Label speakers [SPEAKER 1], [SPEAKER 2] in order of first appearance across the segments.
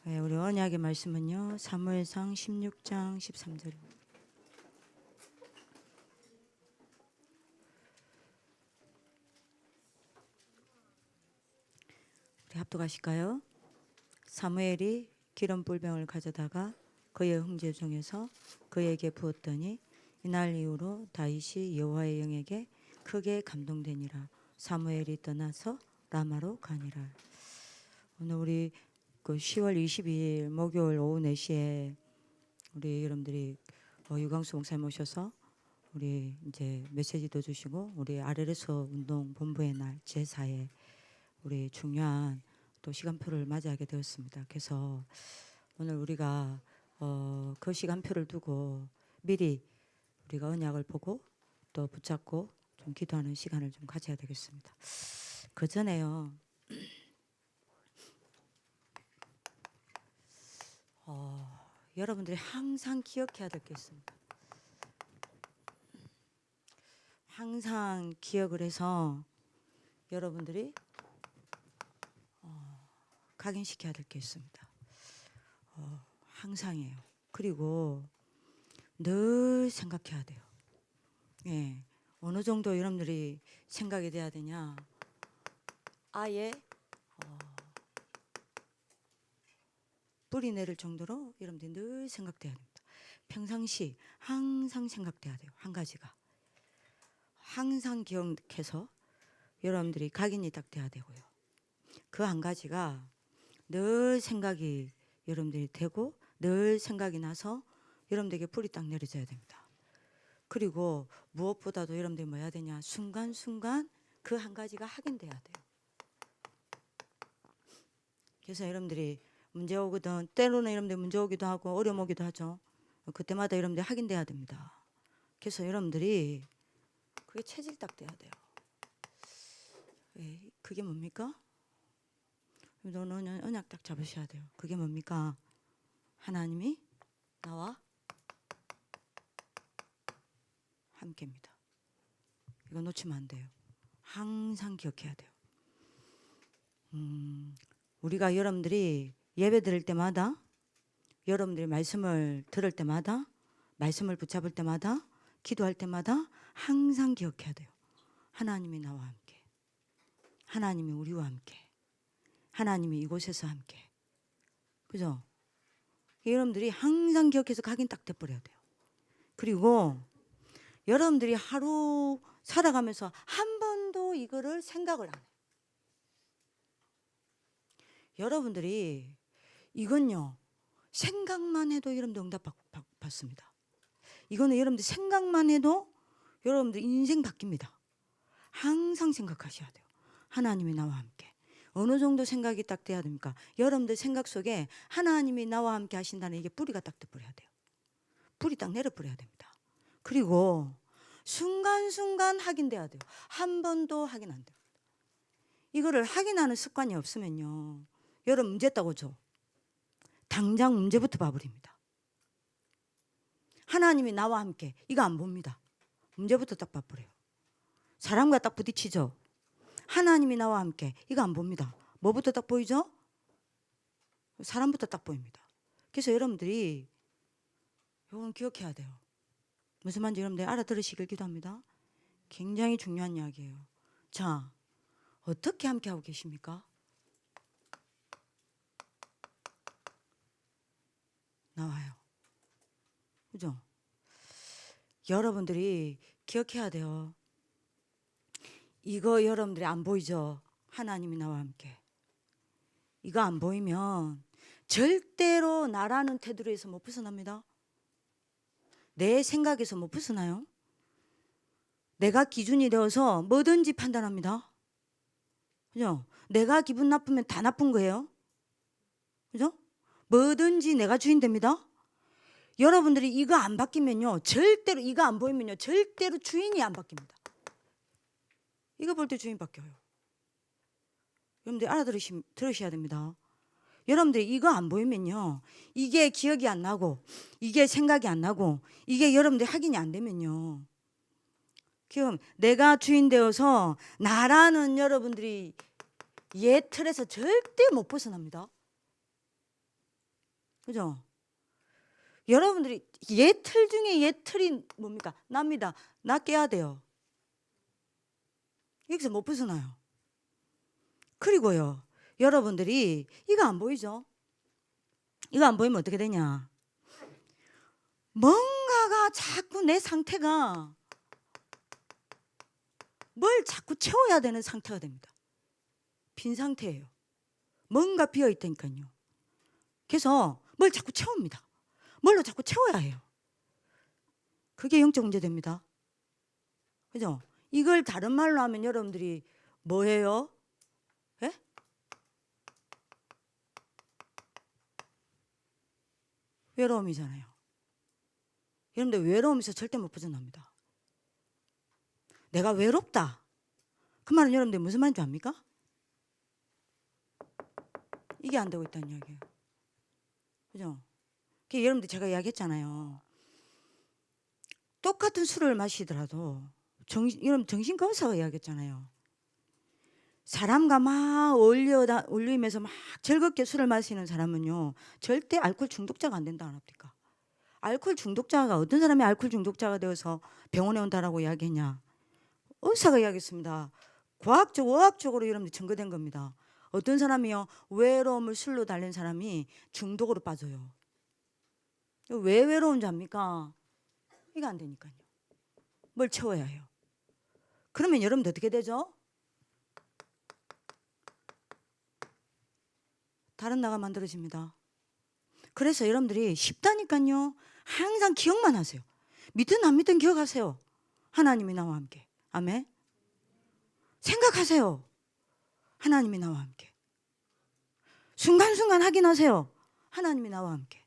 [SPEAKER 1] 네, 우리 언약의 말씀은요. 사무엘상 16장 13절. 우리 합독하실까요? 사무엘이 기름 뿔병을 가져다가 그의 형제 중에서 그에게 부었더니 이날 이후로 다윗이 여호와의 영에게 크게 감동되니라. 사무엘이 떠나서 라마로 가니라. 오늘 우리 그 10월 22일 목요일 오후 4시에 우리 여러분들이 유광수 목사님 오셔서 우리 이제 메시지도 주시고 우리 RLS 운동 본부의 날 제4회 우리 중요한 또 시간표를 맞이하게 되었습니다. 그래서 오늘 우리가 그 시간표를 두고 미리 우리가 언약을 보고 또 붙잡고 좀 기도하는 시간을 좀 가져야 되겠습니다. 그 전에요. 여러분들이 항상 기억해야 될 게 있습니다. 항상 기억을 해서 여러분들이 각인시켜야 될 게 있습니다. 항상이에요. 그리고 늘 생각해야 돼요. 예, 어느 정도 여러분들이 생각이 돼야 되냐? 아예 뿌리 내릴 정도로 여러분들이 늘 생각돼야 됩니다. 평상시 항상 생각돼야 돼요. 한 가지가 항상 기억해서 여러분들이 각인이 딱 돼야 되고요. 그 한 가지가 늘 생각이 여러분들이 되고 늘 생각이 나서 여러분들에게 불이 딱 내려져야 됩니다. 그리고 무엇보다도 여러분들이 뭐 해야 되냐? 순간순간 그 한 가지가 확인돼야 돼요. 그래서 여러분들이 문제 오거든 때로는 여러분들 문제 오기도 하고 어려움 오기도 하죠. 그때마다 여러분들이 확인돼야 됩니다. 그래서 여러분들이 그게 체질 딱 돼야 돼요. 그게 뭡니까? 너는 언약 딱 잡으셔야 돼요. 그게 뭡니까? 하나님이 나와 함께입니다. 이거 놓치면 안 돼요. 항상 기억해야 돼요. 우리가 여러분들이 예배 드릴 때마다 여러분들이 말씀을 들을 때마다 말씀을 붙잡을 때마다 기도할 때마다 항상 기억해야 돼요. 하나님이 나와 함께, 하나님이 우리와 함께, 하나님이 이곳에서 함께. 그죠? 여러분들이 항상 기억해서 각인 딱 돼버려야 돼요. 그리고 여러분들이 하루 살아가면서 한 번도 이거를 생각을 안 해요. 여러분들이 이건요 생각만 해도 여러분들 응답 받습니다. 이거는 여러분들 생각만 해도 여러분들 인생 바뀝니다. 항상 생각하셔야 돼요. 하나님이 나와 함께. 어느 정도 생각이 딱 돼야 됩니까? 여러분들 생각 속에 하나님이 나와 함께 하신다는 이게 뿌리가 딱 돼버려야 돼요. 뿌리 딱 내려버려야 됩니다. 그리고 순간순간 확인돼야 돼요. 한 번도 확인 안 돼요. 이거를 확인하는 습관이 없으면요 여러분 문제 있다고죠. 당장 문제부터 봐버립니다. 하나님이 나와 함께 이거 안 봅니다. 문제부터 딱 봐버려요. 사람과 딱 부딪히죠. 하나님이 나와 함께 이거 안 봅니다. 뭐부터 딱 보이죠? 사람부터 딱 보입니다. 그래서 여러분들이 이건 기억해야 돼요. 무슨 말인지 여러분들 알아들으시길 기도합니다. 굉장히 중요한 이야기예요. 자, 어떻게 함께 하고 계십니까? 나와요. 그죠? 여러분들이 기억해야 돼요. 이거 여러분들이 안 보이죠? 하나님이 나와 함께. 이거 안 보이면 절대로 나라는 테두리에서 못 벗어납니다. 내 생각에서 못 벗어나요. 내가 기준이 되어서 뭐든지 판단합니다. 그죠? 내가 기분 나쁘면 다 나쁜 거예요. 그죠? 뭐든지 내가 주인 됩니다. 여러분들이 이거 안 바뀌면요 절대로 이거 안 보이면요 절대로 주인이 안 바뀝니다. 이거 볼 때 주인 바뀌어요. 여러분들 들으셔야 됩니다. 여러분들 이거 안 보이면요 이게 기억이 안 나고 이게 생각이 안 나고 이게 여러분들 확인이 안 되면요 그럼 내가 주인 되어서 나라는 여러분들이 옛 틀에서 절대 못 벗어납니다. 그죠? 여러분들이 예틀 중에 예틀이 뭡니까? 납니다. 나 깨야 돼요. 여기서 못 벗어나요. 그리고요, 여러분들이 이거 안 보이죠? 이거 안 보이면 어떻게 되냐? 뭔가가 자꾸 내 상태가 뭘 자꾸 채워야 되는 상태가 됩니다. 빈 상태예요. 뭔가 비어 있다니까요. 그래서 뭘 자꾸 채웁니다. 뭘로 자꾸 채워야 해요. 그게 영적 문제 됩니다. 그죠? 이걸 다른 말로 하면 여러분들이 뭐예요? 예? 외로움이잖아요. 여러분들 외로움에서 절대 못 벗어납니다. 내가 외롭다. 그 말은 여러분들 무슨 말인지 압니까? 이게 안 되고 있다는 이야기예요. 그죠? 여러분들 제가 이야기했잖아요. 똑같은 술을 마시더라도 여러분 정신과 의사가 이야기했잖아요. 사람과 막 어울리면서 막 즐겁게 술을 마시는 사람은요, 절대 알코올 중독자가 안 된다 안 합니까? 알코올 중독자가, 어떤 사람이 알코올 중독자가 되어서 병원에 온다라고 이야기했냐? 의사가 이야기했습니다. 의학적으로 여러분들 증거된 겁니다. 어떤 사람이요, 외로움을 술로 달랜 사람이 중독으로 빠져요. 왜 외로운지 압니까? 이거 안 되니까요. 뭘 채워야 해요. 그러면 여러분들 어떻게 되죠? 다른 나가 만들어집니다. 그래서 여러분들이 쉽다니까요. 항상 기억만 하세요. 믿든 안 믿든 기억하세요. 하나님이 나와 함께. 아멘. 생각하세요. 하나님이 나와 함께. 순간순간 확인하세요. 하나님이 나와 함께.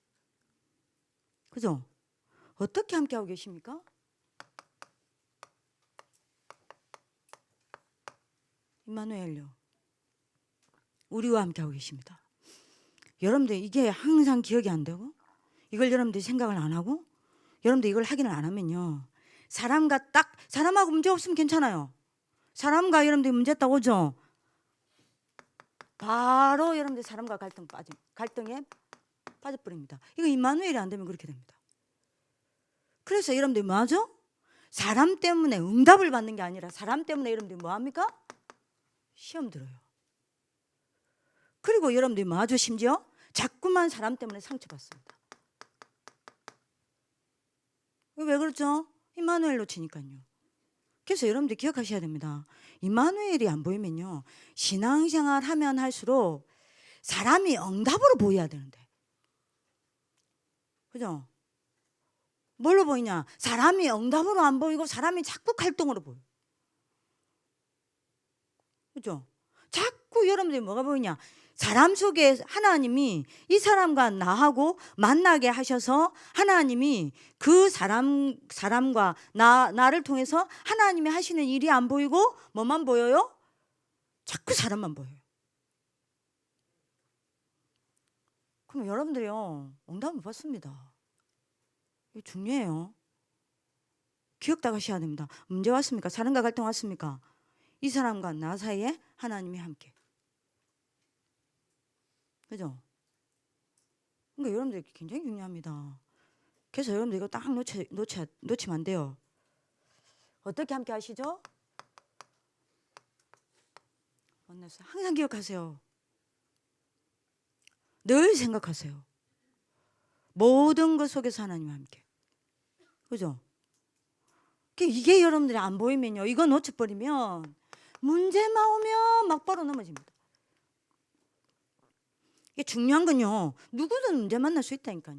[SPEAKER 1] 그죠? 어떻게 함께하고 계십니까? 임마누엘요. 우리와 함께하고 계십니다. 여러분들 이게 항상 기억이 안 되고, 이걸 여러분들이 생각을 안 하고, 여러분들 이걸 확인을 안 하면요, 사람하고 문제 없으면 괜찮아요. 사람과 여러분들이 문제 딱 오죠? 바로 여러분들 사람과 갈등에 빠져버립니다. 이거 임마누엘이 안 되면 그렇게 됩니다. 그래서 여러분들이 뭐하죠? 사람 때문에 응답을 받는 게 아니라 사람 때문에 여러분들이 뭐합니까? 시험 들어요. 그리고 여러분들이 뭐하죠? 심지어 자꾸만 사람 때문에 상처받습니다. 왜 그렇죠? 임마누엘로 치니까요. 그래서 여러분들 기억하셔야 됩니다. 임마누엘이 안 보이면요, 신앙생활 하면 할수록 사람이 응답으로 보여야 되는데, 그죠? 뭘로 보이냐? 사람이 응답으로 안 보이고 사람이 자꾸 갈등으로 보여. 그죠? 자꾸 여러분들이 뭐가 보이냐? 사람 속에 하나님이 이 사람과 나하고 만나게 하셔서 하나님이 그 사람과 나를 통해서 하나님이 하시는 일이 안 보이고 뭐만 보여요? 자꾸 사람만 보여요. 그럼 여러분들이요, 응답 못 받습니다. 이거 중요해요. 기억다 하셔야 됩니다. 문제 왔습니까? 사람과 갈등 왔습니까? 이 사람과 나 사이에 하나님이 함께. 그죠? 그러니까 여러분들 굉장히 중요합니다. 그래서 여러분들 이거 딱 놓치면 안 돼요. 어떻게 함께 하시죠? 항상 기억하세요. 늘 생각하세요. 모든 것 속에서 하나님과 함께. 그죠? 이게 여러분들이 안 보이면요, 이거 놓쳐버리면 문제만 오면 막바로 넘어집니다. 이게 중요한 건요, 누구든 문제 만날 수 있다니까요.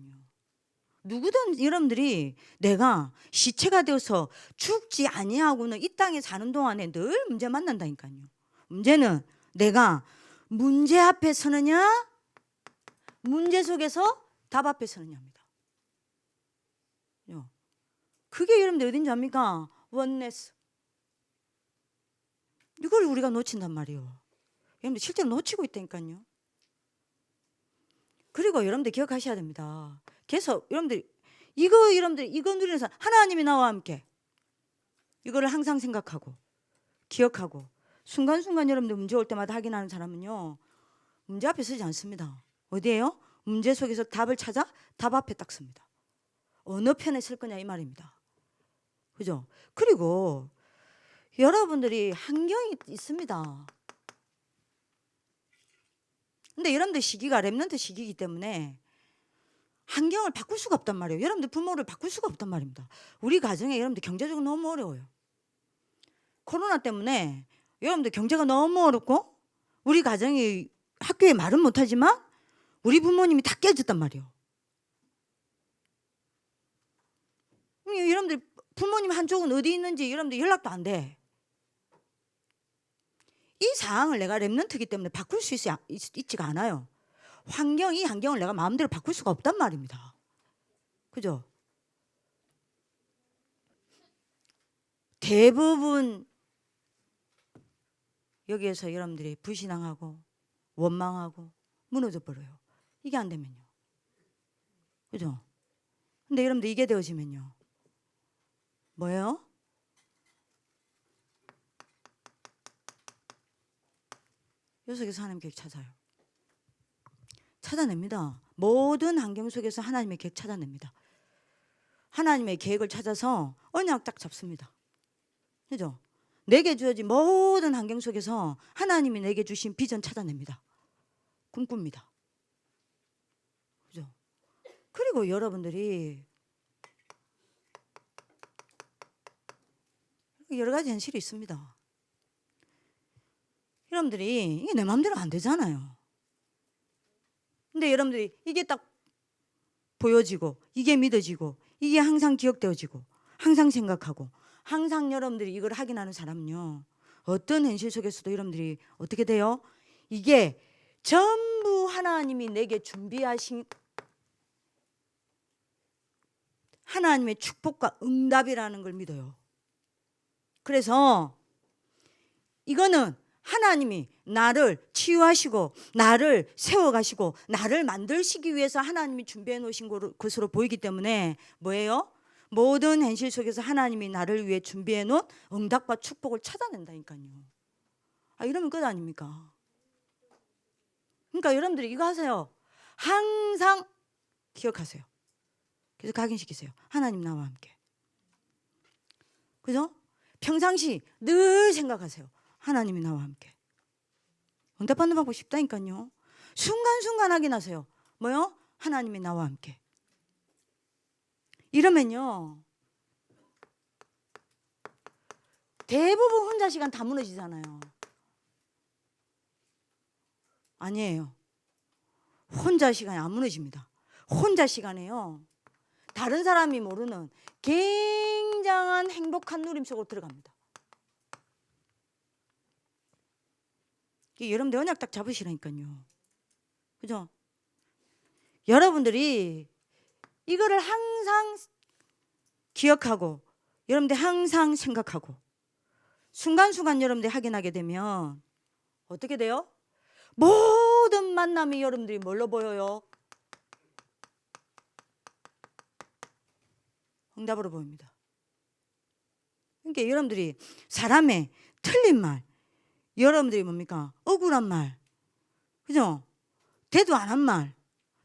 [SPEAKER 1] 누구든 여러분들이 내가 시체가 되어서 죽지 아니하고는 이 땅에 사는 동안에 늘 문제 만난다니까요. 문제는 내가 문제 앞에 서느냐, 문제 속에서 답 앞에 서느냐입니다. 그게 여러분들 어딘지 압니까? 원네스. 이걸 우리가 놓친단 말이에요. 여러분들 실제로 놓치고 있다니까요. 그리고 여러분들 기억하셔야 됩니다. 그래서 여러분들 이거 누리는 사람, 하나님이 나와 함께. 이거를 항상 생각하고 기억하고 순간순간 여러분들 문제 올 때마다 확인하는 사람은요, 문제 앞에 서지 않습니다. 어디에요? 문제 속에서 답을 찾아 답 앞에 딱 섭니다. 어느 편에 쓸 거냐 이 말입니다. 그죠? 그리고 여러분들이 환경이 있습니다. 근데 여러분들 시기가 랩런트 시기이기 때문에 환경을 바꿀 수가 없단 말이에요. 여러분들 부모를 바꿀 수가 없단 말입니다. 우리 가정에 여러분들 경제적으로 너무 어려워요. 코로나 때문에 여러분들 경제가 너무 어렵고 우리 가정이 학교에 말은 못하지만 우리 부모님이 다 깨졌단 말이에요. 여러분들 부모님 한쪽은 어디 있는지 여러분들 연락도 안 돼. 이 상황을 내가 랩런트이기 때문에 바꿀 수 있지가 않아요. 이 환경을 내가 마음대로 바꿀 수가 없단 말입니다. 그죠? 대부분 여기에서 여러분들이 불신앙하고 원망하고 무너져 버려요. 이게 안 되면요. 그죠? 근데 여러분들 이게 되어지면요. 뭐예요? 요 속에서 하나님 계획 찾아요. 찾아냅니다. 모든 환경 속에서 하나님의 계획 찾아냅니다. 하나님의 계획을 찾아서 언약 딱 잡습니다. 그죠? 내게 주어진 모든 환경 속에서 하나님이 내게 주신 비전 찾아냅니다. 꿈꿉니다. 그죠? 그리고 여러분들이 여러 가지 현실이 있습니다. 여러분들이 이게 내 마음대로 안 되잖아요. 근데 여러분들이 이게 딱 보여지고 이게 믿어지고 이게 항상 기억되어지고 항상 생각하고 항상 여러분들이 이걸 확인하는 사람은요. 어떤 현실 속에서도 여러분들이 어떻게 돼요? 이게 전부 하나님이 내게 준비하신 하나님의 축복과 응답이라는 걸 믿어요. 그래서 이거는 하나님이 나를 치유하시고 나를 세워가시고 나를 만드시기 위해서 하나님이 준비해 놓으신 것으로 보이기 때문에 뭐예요? 모든 현실 속에서 하나님이 나를 위해 준비해 놓은 응답과 축복을 찾아낸다니까요. 이러면 끝 아닙니까? 그러니까 여러분들이 이거 하세요. 항상 기억하세요. 그래서 각인시키세요. 하나님 나와 함께. 그죠? 평상시 늘 생각하세요. 하나님이 나와 함께. 응답받는 방법 쉽다니까요. 순간순간 확인하세요. 뭐요? 하나님이 나와 함께. 이러면요. 대부분 혼자 시간 다 무너지잖아요. 아니에요. 혼자 시간이 안 무너집니다. 혼자 시간에요. 다른 사람이 모르는 굉장한 행복한 누림 속으로 들어갑니다. 여러분들 언약 딱 잡으시라니까요. 그죠? 여러분들이 이거를 항상 기억하고 여러분들 항상 생각하고 순간순간 여러분들이 확인하게 되면 어떻게 돼요? 모든 만남이 여러분들이 뭘로 보여요? 응답으로 보입니다. 그러니까 여러분들이 사람의 틀린 말, 여러분들이 뭡니까? 억울한 말, 그죠? 대도 안 한 말,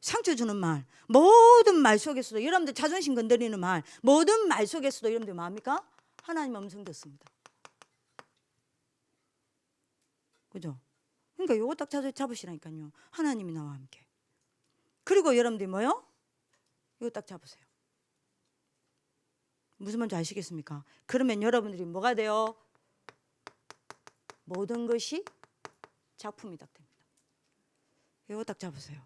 [SPEAKER 1] 상처 주는 말, 모든 말 속에서도 여러분들 자존심 건드리는 말, 모든 말 속에서도 여러분들 뭐합니까? 하나님 음성 듣습니다. 그죠? 그러니까 요거 딱 잡으시라니까요. 하나님이 나와 함께. 그리고 여러분들이 뭐요? 이거 딱 잡으세요. 무슨 말인지 아시겠습니까? 그러면 여러분들이 뭐가 돼요? 모든 것이 작품이 딱 됩니다. 이거 딱 잡으세요.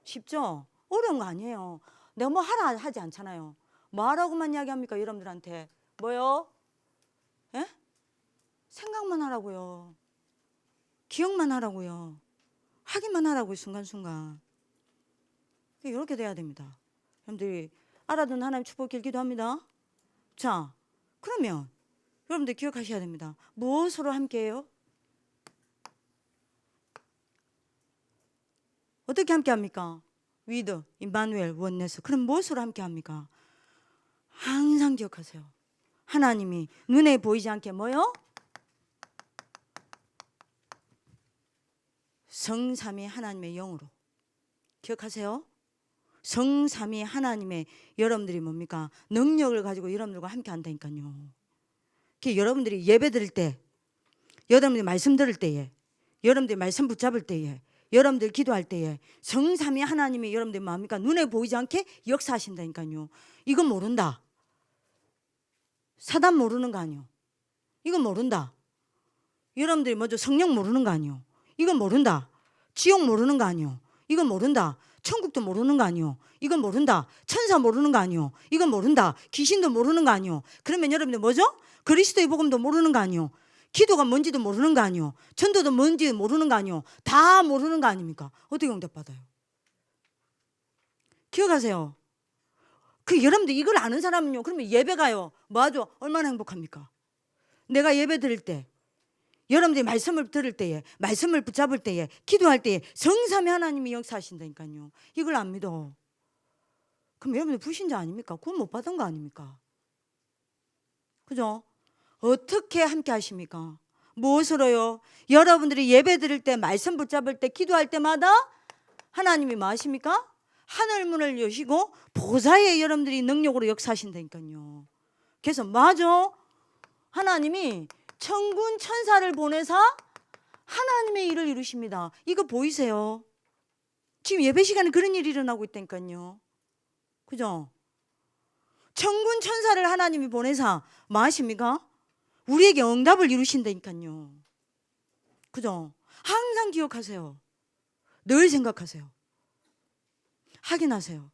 [SPEAKER 1] 쉽죠? 어려운 거 아니에요. 내가 뭐 하라 하지 않잖아요. 뭐 하라고만 이야기합니까? 여러분들한테. 뭐요? 예? 생각만 하라고요. 기억만 하라고요. 하기만 하라고요. 순간순간. 이렇게 돼야 됩니다. 여러분들이 알아듣는 하나님 축복 길기도 합니다. 자, 그러면 여러분들 기억하셔야 됩니다. 무엇으로 함께해요? 어떻게 함께합니까? 위드, 임마누엘, 원네스. 그럼 무엇으로 함께합니까? 항상 기억하세요. 하나님이 눈에 보이지 않게 뭐요? 성삼위 하나님의 영으로. 기억하세요? 성삼위 하나님의 여러분들이 뭡니까? 능력을 가지고 여러분들과 함께 한다니까요. 여러분들이 예배 드릴 때, 여러분들이 말씀 들을 때에, 여러분들이 말씀 붙잡을 때에, 여러분들 기도할 때에 성삼위 하나님이 여러분들 뭡니까? 눈에 보이지 않게 역사하신다니까요. 이건 모른다. 사단 모르는 거 아니요. 이건 모른다. 여러분들이 먼저 성령 모르는 거 아니요. 이건 모른다. 지옥 모르는 거 아니요. 이건 모른다. 천국도 모르는 거 아니요. 이건 모른다. 천사 모르는 거 아니요. 이건 모른다. 귀신도 모르는 거 아니요. 그러면 여러분들 뭐죠? 그리스도의 복음도 모르는 거 아니요. 기도가 뭔지도 모르는 거 아니요. 전도도 뭔지 모르는 거 아니요. 다 모르는 거 아닙니까? 어떻게 응답받아요? 기억하세요. 여러분들 이걸 아는 사람은요. 그러면 예배가요. 뭐하죠? 얼마나 행복합니까? 내가 예배 드릴 때, 여러분들이 말씀을 들을 때에, 말씀을 붙잡을 때에, 기도할 때에 성삼위 하나님이 역사하신다니까요. 이걸 안 믿어. 그럼 여러분들 불신자 아닙니까? 구원 못 받은 거 아닙니까? 그죠? 어떻게 함께 하십니까? 무엇으로요? 여러분들이 예배 드릴 때, 말씀 붙잡을 때, 기도할 때마다 하나님이 뭐 하십니까? 하늘 문을 여시고 보좌에 여러분들이 능력으로 역사하신다니까요. 그래서 맞아. 하나님이 천군 천사를 보내사 하나님의 일을 이루십니다. 이거 보이세요? 지금 예배 시간에 그런 일이 일어나고 있다니까요. 그죠? 천군 천사를 하나님이 보내사 뭐 하십니까? 우리에게 응답을 이루신다니까요. 그죠? 항상 기억하세요. 늘 생각하세요. 확인하세요.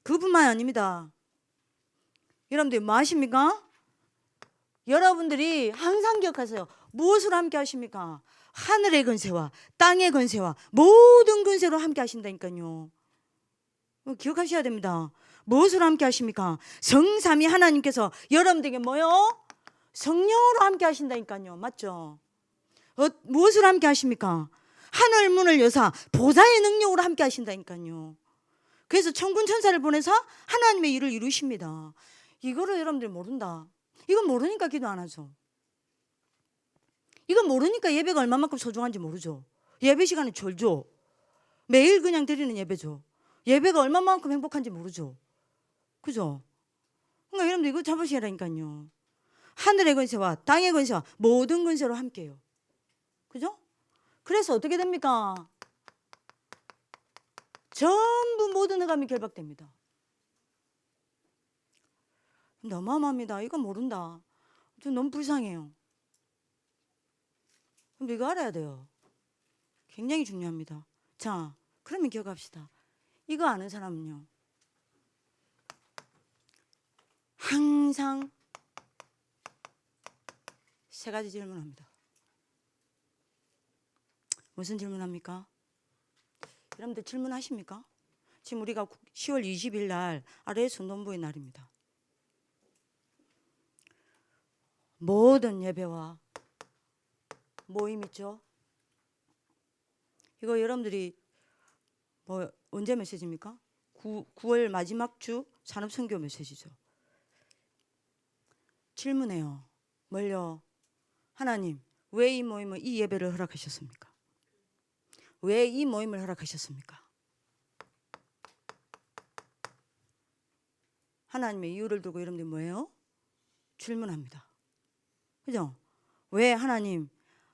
[SPEAKER 1] 그뿐만 아닙니다. 여러분들 뭐 하십니까? 여러분들이 항상 기억하세요. 무엇으로 함께 하십니까? 하늘의 권세와 땅의 권세와 모든 권세로 함께 하신다니까요. 기억하셔야 됩니다. 무엇으로 함께 하십니까? 성삼위 하나님께서 여러분들에게 뭐요? 성령으로 함께 하신다니까요. 맞죠? 무엇으로 함께 하십니까? 하늘 문을 여사 보좌의 능력으로 함께 하신다니까요. 그래서 천군 천사를 보내서 하나님의 일을 이루십니다. 이거를 여러분들 모른다. 이건 모르니까 기도 안 하죠. 이건 모르니까 예배가 얼마만큼 소중한지 모르죠. 예배 시간에 졸죠. 매일 그냥 드리는 예배죠. 예배가 얼마만큼 행복한지 모르죠. 그죠? 그러니까 여러분들 이거 잡으시라니까요. 하늘의 권세와 땅의 권세와 모든 권세로 함께해요. 그죠? 그래서 어떻게 됩니까? 전부 모든 흑암이 결박됩니다. 어마어마합니다. 이거 모른다. 저 너무 불쌍해요. 그럼 이거 알아야 돼요. 굉장히 중요합니다. 자, 그러면 기억합시다. 이거 아는 사람은요. 항상 세 가지 질문합니다. 무슨 질문합니까? 여러분들 질문하십니까? 지금 우리가 10월 20일 날 RS 운동부의 날입니다. 모든 예배와 모임 있죠? 이거 여러분들이 뭐 언제 메시지입니까? 9월 마지막 주 산업선교 메시지죠. 질문해요. 뭘요? 하나님, 왜 이 모임을, 이 예배를 허락하셨습니까? 왜 이 모임을 허락하셨습니까? 하나님의 이유를 두고 여러분들이 뭐예요? 질문합니다. 그죠? 왜 하나님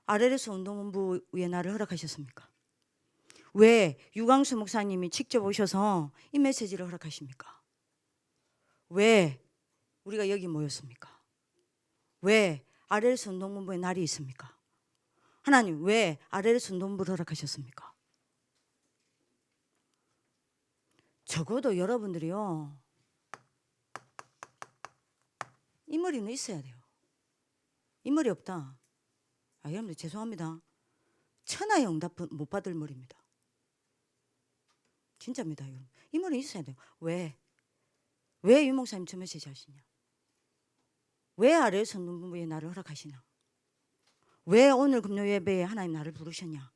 [SPEAKER 1] RLS 운동본부의 날을 허락하셨습니까? 왜 유광수 목사님이 직접 오셔서 이 메시지를 허락하십니까? 왜 우리가 여기 모였습니까? 왜 RLS 운동본부의 날이 있습니까? 하나님 왜 RLS 운동본부를 허락하셨습니까? 적어도 여러분들이요, 이 머리는 있어야 돼요. 이 머리 없다. 여러분들 죄송합니다. 천하의 응답 못 받을 머리입니다. 진짜입니다. 여러분. 이 머리 있어야 돼요. 왜 유 목사님 저 메시지 하시냐? 왜 RLS 운동본부의 나를 허락하시냐? 왜 오늘 금요 예배에 하나님 나를 부르셨냐?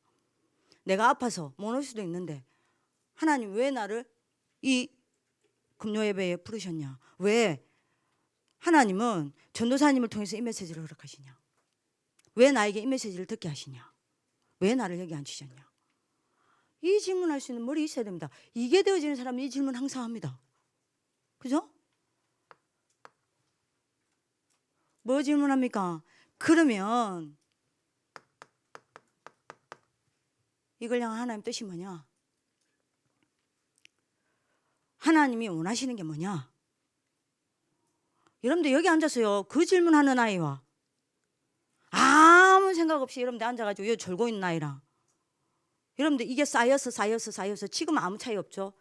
[SPEAKER 1] 내가 아파서 못 올 수도 있는데 하나님 왜 나를 이 금요 예배에 부르셨냐? 왜 하나님은 전도사님을 통해서 이 메시지를 허락하시냐? 왜 나에게 이 메시지를 듣게 하시냐? 왜 나를 여기 앉히셨냐? 이 질문할 수 있는 머리 있어야 됩니다. 이게 되어지는 사람은 이 질문 항상 합니다. 그죠? 뭐 질문합니까? 그러면 이걸 향한 하나님 뜻이 뭐냐? 하나님이 원하시는 게 뭐냐? 여러분들 여기 앉아서요, 그 질문하는 아이와 아무 생각 없이 여러분들 앉아가지고 여기 졸고 있는 아이랑, 여러분들 이게 쌓여서 지금 아무 차이 없죠?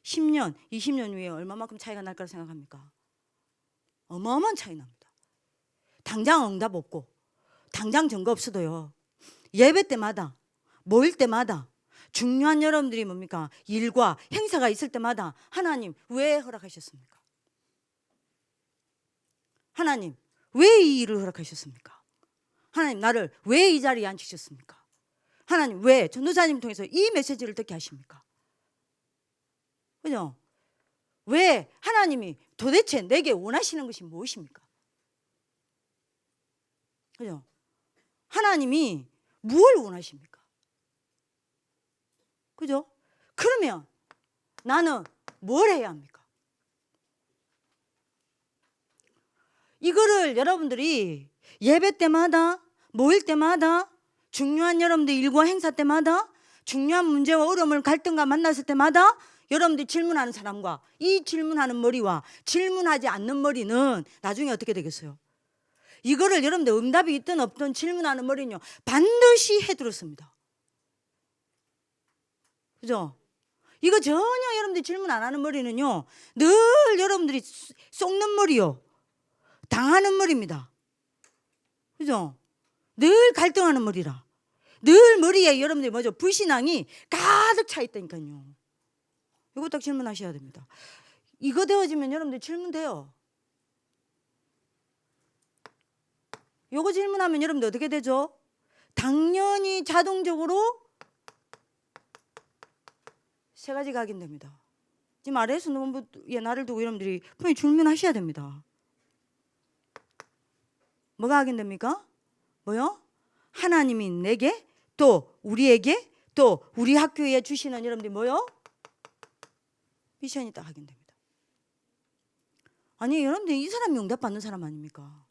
[SPEAKER 1] 10년, 20년 후에 얼마만큼 차이가 날 거라 생각합니까? 어마어마한 차이 납니다. 당장 응답 없고 당장 증거 없어도요, 예배 때마다, 모일 때마다, 중요한 여러분들이 뭡니까? 일과 행사가 있을 때마다 하나님 왜 허락하셨습니까? 하나님 왜 이 일을 허락하셨습니까? 하나님 나를 왜 이 자리에 앉히셨습니까? 하나님 왜 전도사님 통해서 이 메시지를 듣게 하십니까? 그죠? 왜 하나님이 도대체 내게 원하시는 것이 무엇입니까? 그죠? 하나님이 무엇을 원하십니까? 그죠? 그러면 나는 뭘 해야 합니까? 이거를 여러분들이 예배 때마다, 모일 때마다, 중요한 여러분들 일과 행사 때마다, 중요한 문제와 어려움을 갈등과 만났을 때마다 여러분들이 질문하는 사람과 이 질문하는 머리와 질문하지 않는 머리는 나중에 어떻게 되겠어요? 이거를 여러분들 응답이 있든 없든 질문하는 머리는요, 반드시 해들었습니다. 그죠? 이거 전혀 여러분들이 질문 안 하는 머리는요, 늘 여러분들이 속는 머리요, 당하는 머리입니다. 그죠? 늘 갈등하는 머리라. 늘 머리에 여러분들이 뭐죠? 불신앙이 가득 차 있다니까요. 이거 딱 질문하셔야 됩니다. 이거 되어지면 여러분들 질문돼요. 이거 질문하면 여러분들 어떻게 되죠? 당연히 자동적으로 세 가지가 확인됩니다. 지금 아래에서 너무에 나를 두고 여러분들이 분명히 질문하셔야 됩니다. 뭐가 확인됩니까? 뭐요? 하나님이 내게, 또 우리에게, 또 우리 학교에 주시는 여러분들이 뭐요? 미션이 딱 확인됩니다. 아니 여러분들 이 사람이 응답받는 사람 아닙니까?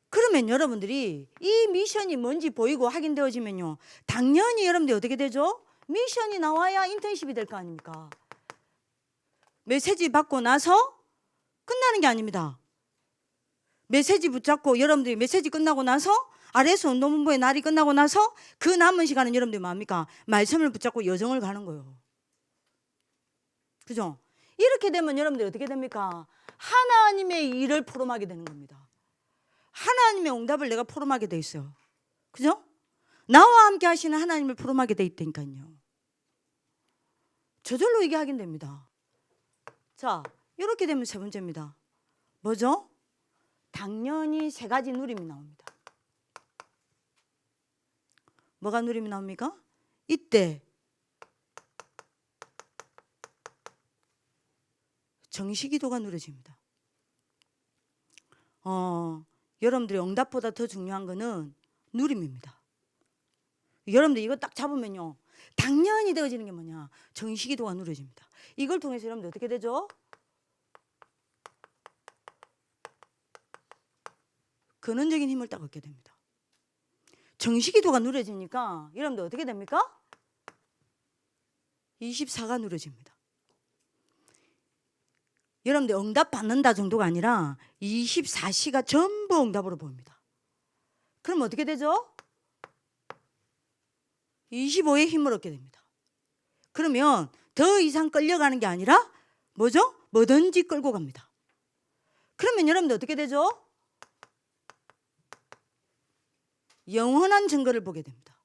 [SPEAKER 1] 그러면 여러분들이 이 미션이 뭔지 보이고 확인되어지면요, 당연히 여러분들이 어떻게 되죠? 미션이 나와야 인턴십이 될 거 아닙니까? 메시지 받고 나서 끝나는 게 아닙니다. 메시지 붙잡고 여러분들이 메시지 끝나고 나서 아래에서 운동본부의 날이 끝나고 나서 그 남은 시간은 여러분들이 뭡니까? 말씀을 붙잡고 여정을 가는 거예요. 그죠? 이렇게 되면 여러분들이 어떻게 됩니까? 하나님의 일을 포럼하게 되는 겁니다. 하나님의 응답을 내가 포럼하게 돼 있어요. 그죠? 나와 함께 하시는 하나님을 포럼하게 돼 있다니까요. 저절로 이게 확인됩니다. 자, 이렇게 되면 세 번째입니다. 뭐죠? 당연히 세 가지 누림이 나옵니다. 뭐가 누림이 나옵니까? 이때 정시기도가 누려집니다. 여러분들의 응답보다 더 중요한 거는 누림입니다. 여러분들 이거 딱 잡으면요, 당연히 되어지는 게 뭐냐? 정시기도가 누려집니다. 이걸 통해서 여러분들 어떻게 되죠? 근원적인 힘을 딱 얻게 됩니다. 정시기도가 누려지니까 여러분들 어떻게 됩니까? 24가 누려집니다. 여러분들 응답 받는다 정도가 아니라 24시가 전부 응답으로 보입니다. 그럼 어떻게 되죠? 25의 힘을 얻게 됩니다. 그러면 더 이상 끌려가는 게 아니라 뭐죠? 뭐든지 끌고 갑니다. 그러면 여러분들 어떻게 되죠? 영원한 증거를 보게 됩니다.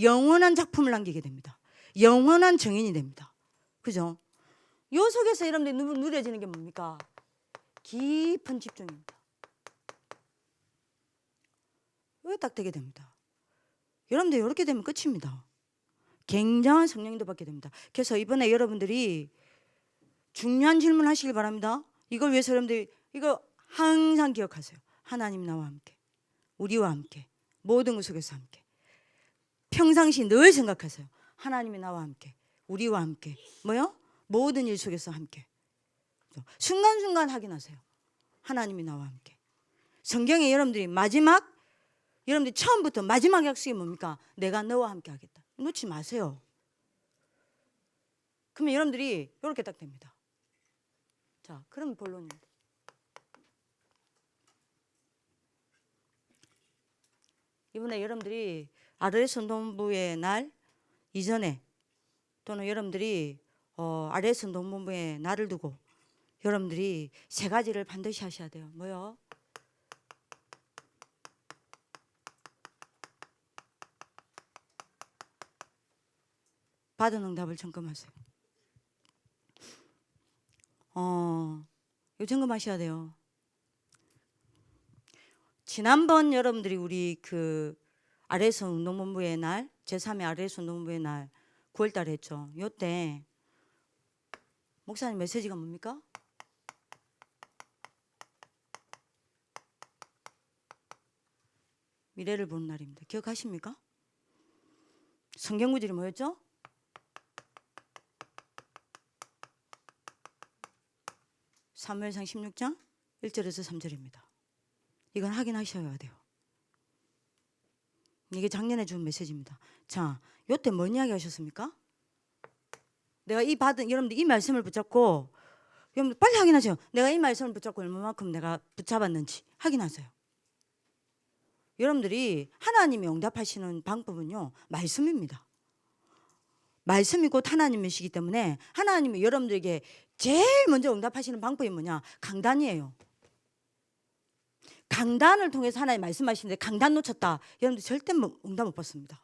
[SPEAKER 1] 영원한 작품을 남기게 됩니다. 영원한 증인이 됩니다. 그죠? 요 속에서 여러분들이 누려지는 게 뭡니까? 깊은 집중입니다. 왜 딱 되게 됩니다. 여러분들 이렇게 되면 끝입니다. 굉장한 성령님도 받게 됩니다. 그래서 이번에 여러분들이 중요한 질문 하시길 바랍니다. 이걸 위해서 여러분들이 이거 항상 기억하세요. 하나님 나와 함께, 우리와 함께, 모든 것 속에서 함께. 평상시 늘 생각하세요. 하나님이 나와 함께, 우리와 함께, 뭐요? 모든 일 속에서 함께. 순간순간 확인하세요. 하나님이 나와 함께. 성경에 여러분들이 마지막, 여러분들이 처음부터 마지막 약속이 뭡니까? 내가 너와 함께 하겠다. 놓지 마세요. 그러면 여러분들이 이렇게 딱 됩니다. 자, 그럼 본론입니다. 이번에 여러분들이 아르레스 운동부의 날 이전에 또는 여러분들이 아르레스 운동부의 날을 두고 여러분들이 세 가지를 반드시 하셔야 돼요. 뭐요? 받은 응답을 점검하세요. 이거 점검하셔야 돼요. 지난번 여러분들이 우리 그 아르레스 운동본부의 날, 제3회 아르레스 운동본부의 날 9월 달에 했죠. 요때 목사님 메시지가 뭡니까? 미래를 보는 날입니다. 기억하십니까? 성경 구절이 뭐였죠? 사무엘상 16장 1절에서 3절입니다. 이건 확인하셔야 돼요. 이게 작년에 준 메시지입니다. 자, 요때 뭔 이야기 하셨습니까? 내가 이 받은, 여러분들 이 말씀을 붙잡고, 여러분들 빨리 확인하세요. 내가 이 말씀을 붙잡고 얼마만큼 내가 붙잡았는지 확인하세요. 여러분들이 하나님이 응답하시는 방법은요, 말씀입니다. 말씀이 곧 하나님이시기 때문에 하나님이 여러분들에게 제일 먼저 응답하시는 방법이 뭐냐? 강단이에요. 강단을 통해서 하나님 말씀하시는데 강단 놓쳤다. 여러분들 절대 응답 못 받습니다.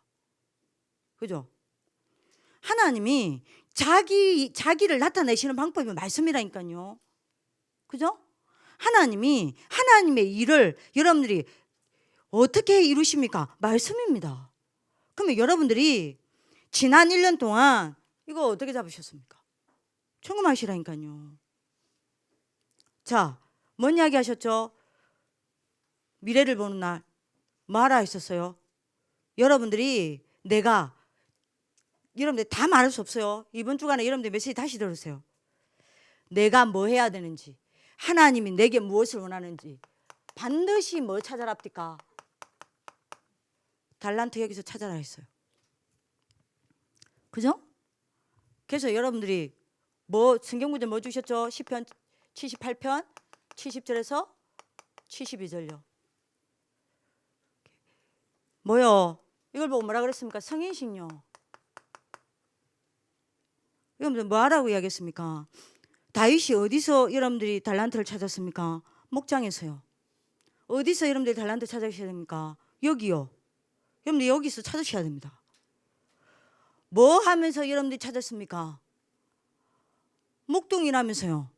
[SPEAKER 1] 그죠? 하나님이 자기를 나타내시는 방법이 말씀이라니까요. 그죠? 하나님이 하나님의 일을 여러분들이 어떻게 이루십니까? 말씀입니다. 그러면 여러분들이 지난 1년 동안 이거 어떻게 잡으셨습니까? 점검하시라니까요. 자, 뭔 이야기 하셨죠? 미래를 보는 날 말하 있었어요. 여러분들이 여러분들 다 말할 수 없어요. 이번 주간에 여러분들 메시지 다시 들으세요. 내가 뭐 해야 되는지, 하나님이 내게 무엇을 원하는지 반드시 뭐 찾아랍니까? 달란트 여기서 찾아라 했어요. 그죠? 그래서 여러분들이 성경 구절 뭐 주셨죠? 시편 78편 70절에서 72절요. 뭐요? 이걸 보고 뭐라 그랬습니까? 성인식요. 여러분들 뭐 하라고 이야기했습니까? 다윗이 어디서 여러분들이 달란트를 찾았습니까? 목장에서요. 어디서 여러분들이 달란트 찾으셔야 됩니까? 여기요. 여러분들 여기서 찾으셔야 됩니다. 뭐 하면서 여러분들이 찾았습니까? 목동이라면서요.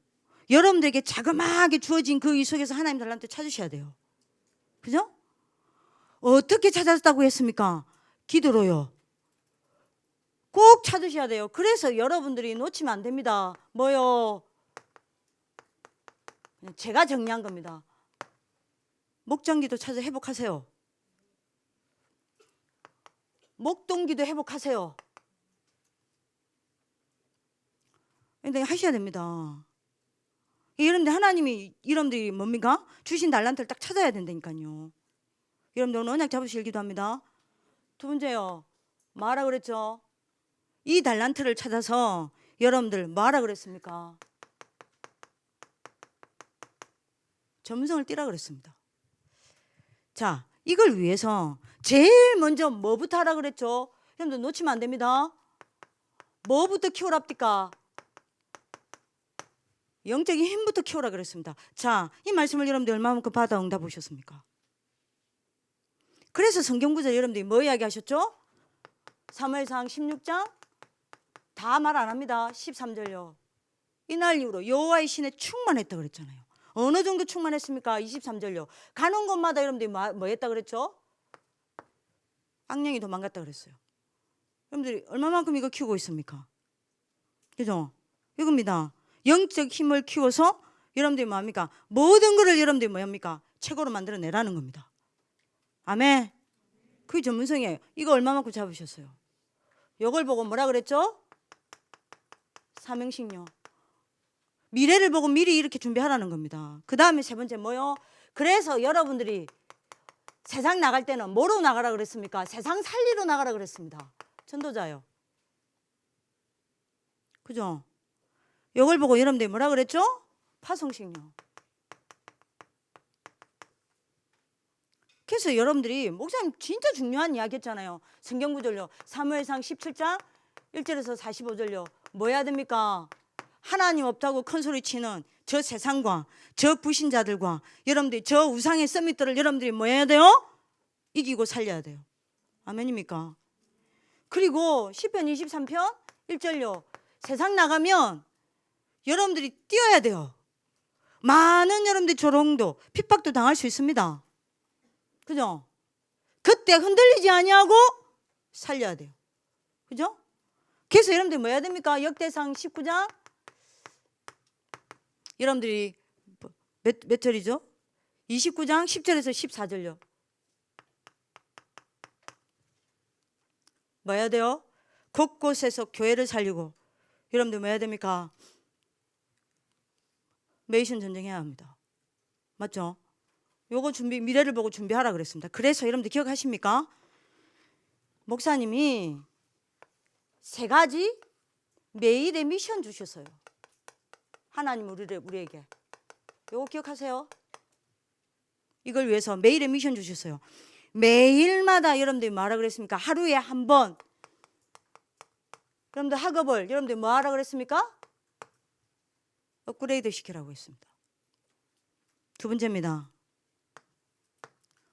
[SPEAKER 1] 여러분들에게 자그마하게 주어진 그 이 속에서 하나님 달란트 찾으셔야 돼요. 그죠? 어떻게 찾았다고 했습니까? 기도로요. 꼭 찾으셔야 돼요. 그래서 여러분들이 놓치면 안 됩니다. 뭐요? 제가 정리한 겁니다. 목장기도 찾아 회복하세요. 목동기도 회복하세요. 근데 하셔야 됩니다. 여러분들 하나님이 여러분들이 뭡니까? 주신 달란트를 딱 찾아야 된다니까요. 여러분들 오늘 언약 잡으실 기도합니다. 두 번째요. 뭐하라 그랬죠? 이 달란트를 찾아서 여러분들 뭐하라 그랬습니까? 점성을 띠라 그랬습니다. 자, 이걸 위해서 제일 먼저 뭐부터 하라 그랬죠? 여러분들 놓치면 안 됩니다. 뭐부터 키우랍니까? 영적인 힘부터 키우라 그랬습니다. 자, 이 말씀을 여러분들 얼마만큼 받아 응답 보셨습니까? 그래서 성경구절 여러분들이 뭐 이야기하셨죠? 사무엘상 16장 다 말 안 합니다. 13절요. 이날 이후로 여호와의 신에 충만했다 그랬잖아요. 어느 정도 충만했습니까? 23절요. 가는 곳마다 여러분들이 뭐 했다 그랬죠? 악령이 도망갔다 그랬어요. 여러분들이 얼마만큼 이거 키우고 있습니까? 그죠? 이겁니다. 영적 힘을 키워서 여러분들이 뭐합니까? 모든 것을 여러분들이 뭐합니까? 최고로 만들어내라는 겁니다. 아멘. 그게 전문성이에요. 이거 얼마만큼 잡으셨어요? 요걸 보고 뭐라 그랬죠? 삼형식요. 미래를 보고 미리 이렇게 준비하라는 겁니다. 그 다음에 세 번째 뭐요? 그래서 여러분들이 세상 나갈 때는 뭐로 나가라 그랬습니까? 세상 살리러 나가라 그랬습니다. 전도자요. 그죠? 요걸 보고 여러분들이 뭐라 그랬죠? 파송식요. 그래서 여러분들이 목사님 진짜 중요한 이야기 했잖아요. 성경구절요. 사무엘상 17장 1절에서 45절요. 뭐 해야 됩니까? 하나님 없다고 큰 소리 치는 저 세상과 저 불신자들과 여러분들이 저 우상의 서밋들을 여러분들이 뭐 해야 돼요? 이기고 살려야 돼요. 아멘입니까? 그리고 시편 23편 1절요. 세상 나가면 여러분들이 뛰어야 돼요. 많은 여러분들이 조롱도 핍박도 당할 수 있습니다. 그죠? 그때 흔들리지 아니하고 살려야 돼요. 그죠? 그래서 여러분들이 뭐 해야 됩니까? 역대상 19장 여러분들이 몇 절이죠? 29장 10절에서 14절요. 뭐 해야 돼요? 곳곳에서 교회를 살리고 여러분들 뭐 해야 됩니까? 메이션 전쟁해야 합니다. 맞죠? 요거 준비, 미래를 보고 준비하라 그랬습니다. 그래서 여러분들 기억하십니까? 목사님이 세 가지 매일의 미션 주셨어요. 하나님 우리에게. 요거 기억하세요? 이걸 위해서 매일의 미션 주셨어요. 매일마다 여러분들이 뭐하라 그랬습니까? 하루에 한 번. 여러분들 학업을 여러분들이 뭐 하라 그랬습니까? 업그레이드 시키라고 했습니다. 두 번째입니다.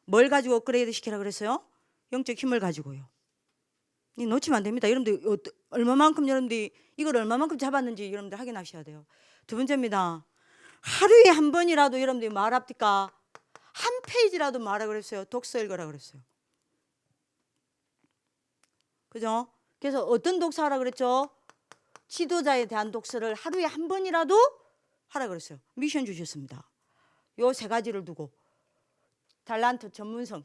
[SPEAKER 1] 뭘 가지고 업그레이드 시키라고 그랬어요? 영적 힘을 가지고요. 이 놓치면 안 됩니다. 여러분들 얼마만큼 여러분들이 이걸 얼마만큼 잡았는지 여러분들 확인하셔야 돼요. 두 번째입니다. 하루에 한 번이라도 여러분들이 말합니까? 한 페이지라도 말하라 그랬어요. 독서 읽으라 그랬어요. 그죠? 그래서 어떤 독서하라 그랬죠? 지도자에 대한 독서를 하루에 한 번이라도 하라 그랬어요. 미션 주셨습니다. 요 세 가지를 두고 달란트 전문성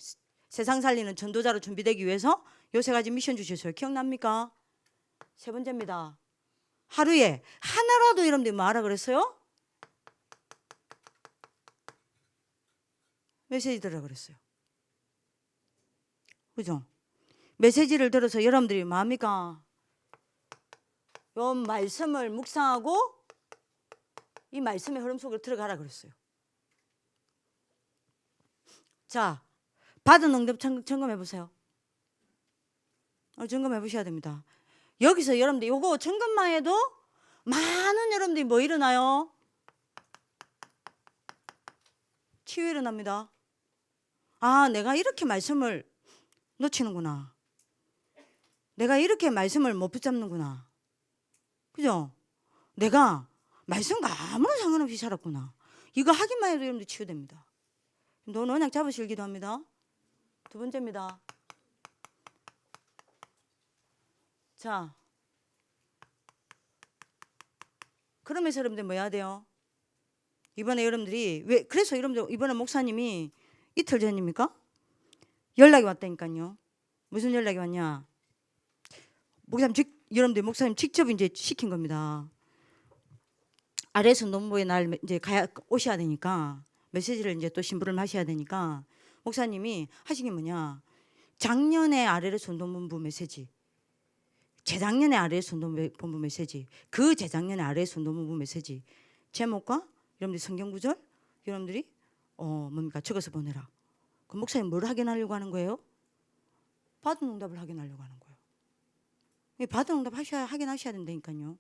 [SPEAKER 1] 세상 살리는 전도자로 준비되기 위해서 요 세 가지 미션 주셨어요. 기억납니까? 세 번째입니다. 하루에 하나라도 여러분들이 뭐 하라 그랬어요? 메시지 들으라 그랬어요. 그죠? 메시지를 들어서 여러분들이 뭐합니까? 요 말씀을 묵상하고 이 말씀의 흐름 속으로 들어가라 그랬어요. 자, 받은 응답 점검해 보세요. 점검해 보셔야 됩니다. 여기서 여러분들 요거 점검만 해도 많은 여러분들이 뭐 일어나요? 치유 일어납니다. 아, 내가 이렇게 말씀을 놓치는구나. 내가 이렇게 말씀을 못 붙잡는구나. 그죠? 내가 말씀과 아무런 상관없이 살았구나. 이거 하기만 해도 여러분들 치유됩니다. 너는 언약 잡으실 기도합니다. 두 번째입니다. 자, 그러면서 여러분들 뭐 해야 돼요? 이번에 여러분들이 그래서 여러분들 이번에 목사님이 이틀 전입니까? 연락이 왔다니까요. 무슨 연락이 왔냐? 여러분들 목사님 직접 이제 시킨 겁니다. 아래서 농부의 날 이제 오셔야 되니까 메시지를 이제 또 심부름 하셔야 되니까 목사님이 하신 게 뭐냐? 작년에 아래로 손동본부 메시지, 재작년에 아래로 손동본부 메시지, 그 재작년에 아래로 손동본부 메시지 제목과 여러분들 성경 구절 여러분들이 뭡니까? 적어서 보내라. 그럼 목사님 뭘 확인하려고 하는 거예요? 받은 응답을 확인하려고 하는 거예요. 받은 응답 확인하셔야 된다니까요.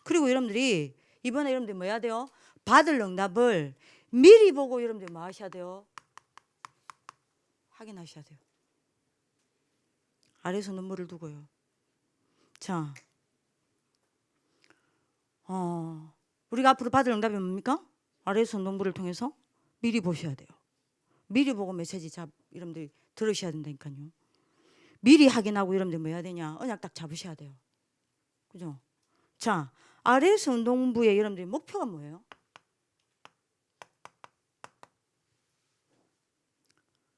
[SPEAKER 1] 그리고 여러분들이 이번에 여러분들 뭐 해야 돼요? 받을 응답을 미리 보고 여러분들 뭐 하셔야 돼요? 확인하셔야 돼요. 아래서 눈물을 두고요. 자, 우리가 앞으로 받을 응답이 뭡니까? 아래서 눈물을 통해서 미리 보셔야 돼요. 미리 보고 메시지 여러분들 들으셔야 된다니까요. 미리 확인하고 여러분들 뭐 해야 되냐? 언약 딱 잡으셔야 돼요. 그죠? 자, 아래서 운동부의 여러분들의 목표가 뭐예요?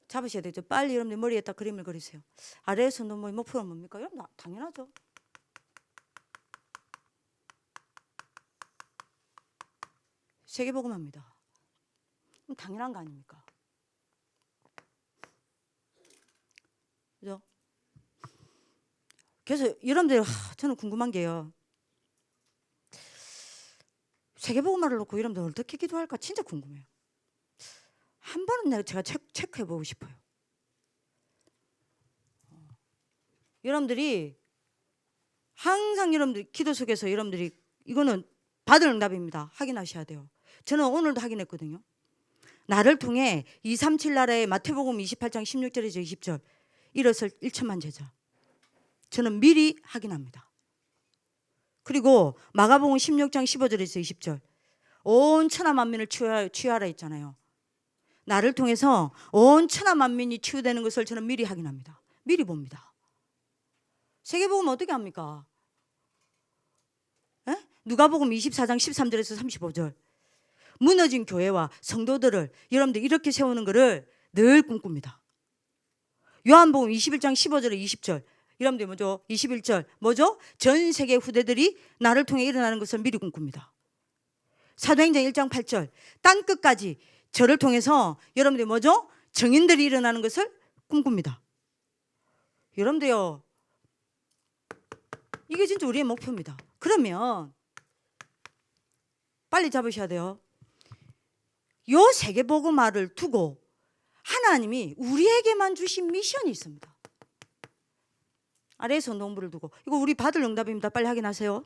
[SPEAKER 1] 잡으셔야 되죠. 빨리 여러분들 머리에 딱 그림을 그리세요. 아래에서 운동부의 목표가 뭡니까? 여러분 당연하죠. 세계복음화입니다. 그럼 당연한 거 아닙니까? 그죠? 그래서 여러분들 저는 궁금한 게요. 세계복음화를 놓고 여러분들 어떻게 기도할까 진짜 궁금해요. 한 번은 제가 체크해보고 싶어요. 여러분들이 항상 여러분들 기도 속에서 여러분들이 이거는 받을 응답입니다. 확인하셔야 돼요. 저는 오늘도 확인했거든요. 나를 통해 237 나라의 마태복음 28장 16절에서 20절 일어설 1천만 제자. 저는 미리 확인합니다. 그리고 마가복음 16장 15절에서 20절 온 천하 만민을 치유하라 했잖아요. 나를 통해서 온 천하 만민이 치유되는 것을 저는 미리 확인합니다. 미리 봅니다. 세계복음 어떻게 합니까? 에? 누가복음 24장 13절에서 35절 무너진 교회와 성도들을 여러분들 이렇게 세우는 것을 늘 꿈꿉니다. 요한복음 21장 15절에 20절 여러분들 뭐죠? 21절 뭐죠? 전 세계 후대들이 나를 통해 일어나는 것을 미리 꿈꿉니다. 사도행전 1장 8절 땅 끝까지 저를 통해서 여러분들이 뭐죠? 정인들이 일어나는 것을 꿈꿉니다. 여러분들요, 이게 진짜 우리의 목표입니다. 그러면 빨리 잡으셔야 돼요. 요 세계복음화를 두고 하나님이 우리에게만 주신 미션이 있습니다. 아래에서 농부를 두고 이거 우리 받을 응답입니다. 빨리 확인하세요.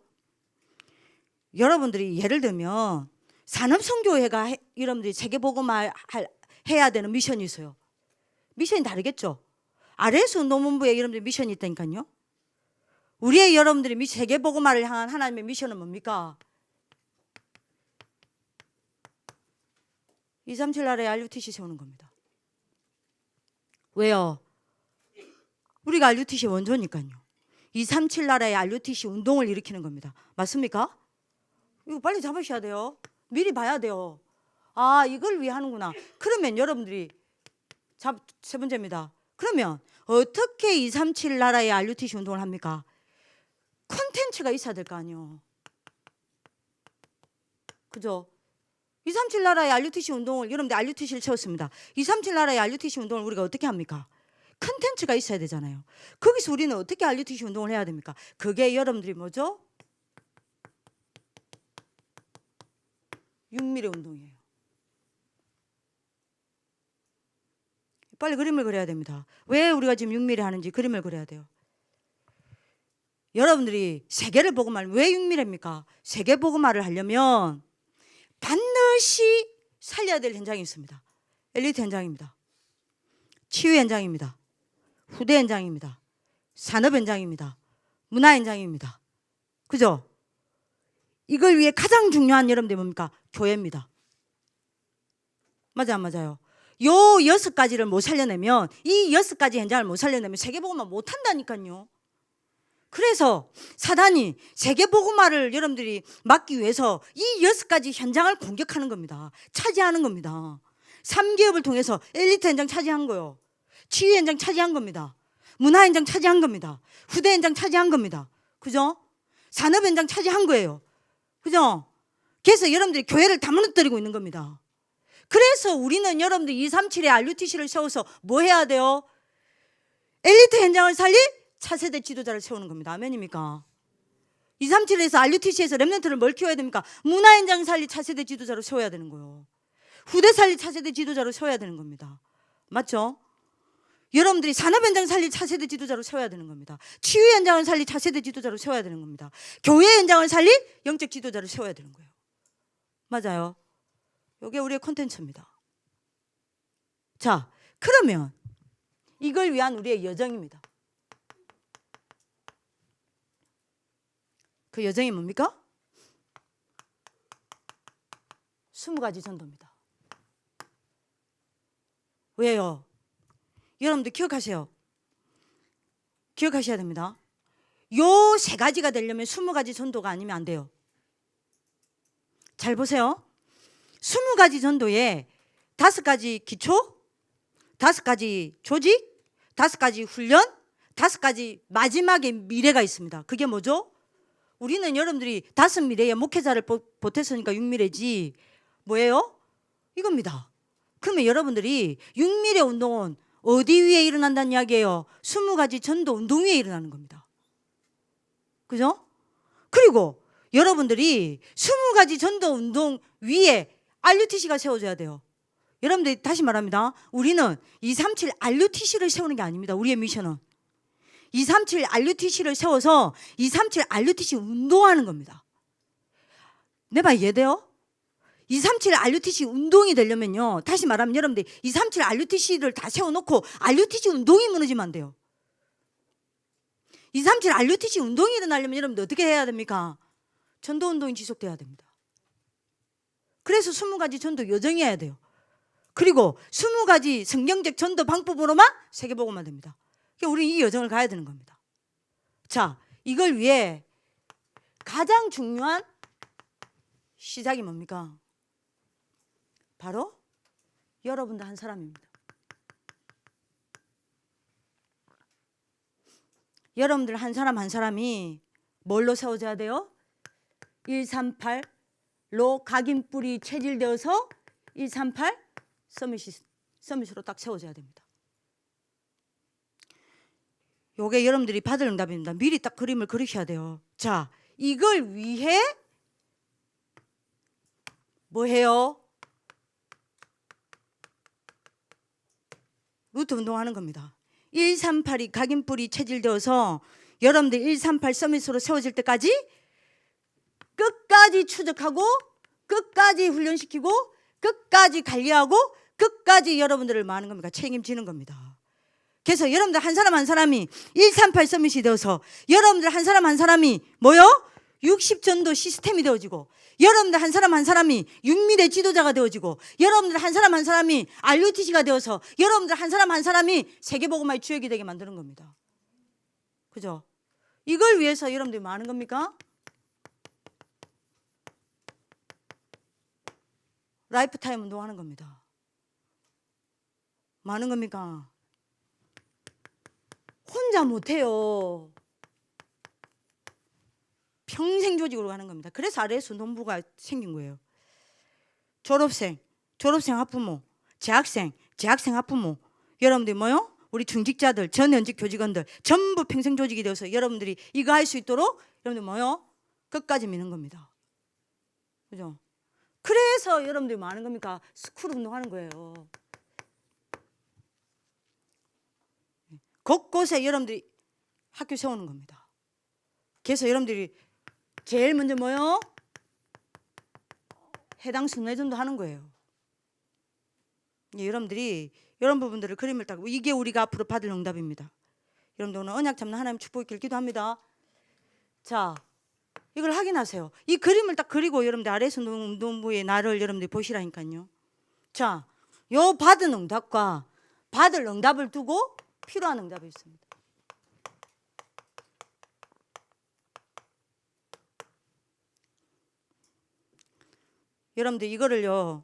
[SPEAKER 1] 여러분들이 예를 들면 산업선교회가 여러분들이 세계복음화 해야 되는 미션이 있어요. 미션이 다르겠죠. 아래에서 농문부에 여러분들이 미션이 있다니까요. 우리의 여러분들이 세계복음화를 향한 하나님의 미션은 뭡니까? 237 나라에 RUTC 세우는 겁니다. 왜요? 우리가 RUTC 원조니까요. 237 나라의 RUTC 운동을 일으키는 겁니다. 맞습니까? 이거 빨리 잡으셔야 돼요. 미리 봐야 돼요. 아, 이걸 위해 하는구나. 그러면 여러분들이 세 번째입니다. 그러면 어떻게 237 나라의 RUTC 운동을 합니까? 콘텐츠가 있어야 될 거 아니에요. 그죠? 237 나라의 RUTC 운동을 여러분들 RUTC를 세웠습니다. 237 나라의 RUTC 운동을 우리가 어떻게 합니까? 컨텐츠가 있어야 되잖아요. 거기서 우리는 어떻게 RUTC 운동을 해야 됩니까? 그게 여러분들이 뭐죠? 육미래 운동이에요. 빨리 그림을 그려야 됩니다. 왜 우리가 지금 육미래 하는지 그림을 그려야 돼요. 여러분들이 세계를 복음화를 왜 육미래입니까? 세계 복음화를 하려면 반드시 살려야 될 현장이 있습니다. 엘리트 현장입니다. 치유 현장입니다. 후대 현장입니다. 산업 현장입니다. 문화 현장입니다. 그죠? 이걸 위해 가장 중요한 여러분들 뭡니까? 교회입니다. 맞아 안 맞아요? 요 6가지를 못 살려내면 이 6가지 현장을 못 살려내면 세계복음화 못 한다니까요. 그래서 사단이 세계복음화를 여러분들이 막기 위해서 이 6가지 현장을 공격하는 겁니다. 차지하는 겁니다. 3기업을 통해서 엘리트 현장 차지한 거요. 치유 현장 차지한 겁니다. 문화 현장 차지한 겁니다. 후대 현장 차지한 겁니다. 그죠? 산업 현장 차지한 거예요. 그죠? 그래서 여러분들이 교회를 다 무너뜨리고 있는 겁니다. 그래서 우리는 여러분들 237의 RUTC를 세워서 뭐 해야 돼요? 엘리트 현장을 살릴 차세대 지도자를 세우는 겁니다. 아멘입니까? 237에서 RUTC에서 렘넌트를 뭘 키워야 됩니까? 문화 현장 살릴 차세대 지도자로 세워야 되는 거예요. 후대 살릴 차세대 지도자로 세워야 되는 겁니다. 맞죠? 여러분들이 산업 현장 살릴 차세대 지도자로 세워야 되는 겁니다. 치유 현장을 살릴 차세대 지도자로 세워야 되는 겁니다. 교회 현장을 살릴 영적 지도자를 세워야 되는 거예요. 맞아요. 이게 우리의 콘텐츠입니다. 자, 그러면 이걸 위한 우리의 여정입니다. 그 여정이 뭡니까? 20가지 전도입니다. 왜요? 여러분들 기억하세요. 기억하셔야 됩니다. 요 3가지가 되려면 20가지 전도가 아니면 안 돼요. 잘 보세요. 20가지 전도에 5가지 기초, 5가지 조직, 5가지 훈련, 5가지 마지막에 미래가 있습니다. 그게 뭐죠? 우리는 여러분들이 5미래의 목회자를 보탰으니까 6미래지 뭐예요? 이겁니다. 그러면 여러분들이 6미래 운동은 어디 위에 일어난다는 이야기예요? 20가지 전도 운동 위에 일어나는 겁니다. 그죠? 그리고 여러분들이 20가지 전도 운동 위에 RUTC가 세워져야 돼요. 여러분들 다시 말합니다. 우리는 237 RUTC를 세우는 게 아닙니다. 우리의 미션은 237 RUTC를 세워서 237 RUTC 운동하는 겁니다. 내 말 이해돼요? 237 RUTC 운동이 되려면요, 다시 말하면 여러분들 237 RUTC를 다 세워놓고 RUTC 운동이 무너지면 안 돼요. 237 RUTC 운동이 일어나려면 여러분들 어떻게 해야 됩니까? 전도 운동이 지속돼야 됩니다. 그래서 20가지 전도 여정해야 돼요. 그리고 20가지 성경적 전도 방법으로만 세계복음만 됩니다. 그러니까 우리는 이 여정을 가야 되는 겁니다. 자, 이걸 위해 가장 중요한 시작이 뭡니까? 바로 여러분들 한 사람입니다. 여러분들 한 사람 한 사람이 뭘로 세워져야 돼요? 138로 각인뿔이 체질되어서 138 서밋으로 딱 세워져야 됩니다. 요게 여러분들이 받을 응답입니다. 미리 딱 그림을 그리셔야 돼요. 자, 이걸 위해 뭐 해요? 루트 운동하는 겁니다. 138이 각인뿔이 체질되어서 여러분들 138 서밋으로 세워질 때까지 끝까지 추적하고 끝까지 훈련시키고 끝까지 관리하고 끝까지 여러분들을 뭐 하는 겁니까? 책임지는 겁니다. 그래서 여러분들 한 사람 한 사람이 138 서밋이 되어서 여러분들 한 사람 한 사람이 뭐요? 60전도 시스템이 되어지고 여러분들 한 사람 한 사람이 6미래 지도자가 되어지고 여러분들 한 사람 한 사람이 RUTC가 되어서 여러분들 한 사람 한 사람이 세계복음화의 주역이 되게 만드는 겁니다. 그죠? 이걸 위해서 여러분들이 뭐 하는 겁니까? 라이프타임 운동하는 겁니다. 뭐 하는 겁니까? 혼자 못해요. 평생 조직으로 가는 겁니다. 그래서 RS 운동부가 생긴 거예요. 졸업생 학부모, 재학생 학부모, 여러분들이 뭐요? 우리 중직자들, 전현직 교직원들 전부 평생 조직이 되어서 여러분들이 이거 할 수 있도록 여러분들 뭐요? 끝까지 미는 겁니다. 그죠? 그래서 여러분들이 뭐 하는 겁니까? 스쿨 운동하는 거예요. 곳곳에 여러분들이 학교 세우는 겁니다. 그래서 여러분들이 제일 먼저 뭐요? 해당 순회전도 하는 거예요. 여러분들이 이런 부분들을 그림을 따고 이게 우리가 앞으로 받을 응답입니다. 여러분들 오늘 언약 잡는 하나님 축복 있길 기도합니다. 자, 이걸 확인하세요. 이 그림을 딱 그리고 여러분들 RS 운동부의 나를 여러분들이 보시라니까요. 자, 요 받은 응답과 받을 응답을 두고 필요한 응답이 있습니다. 여러분들 이거를요,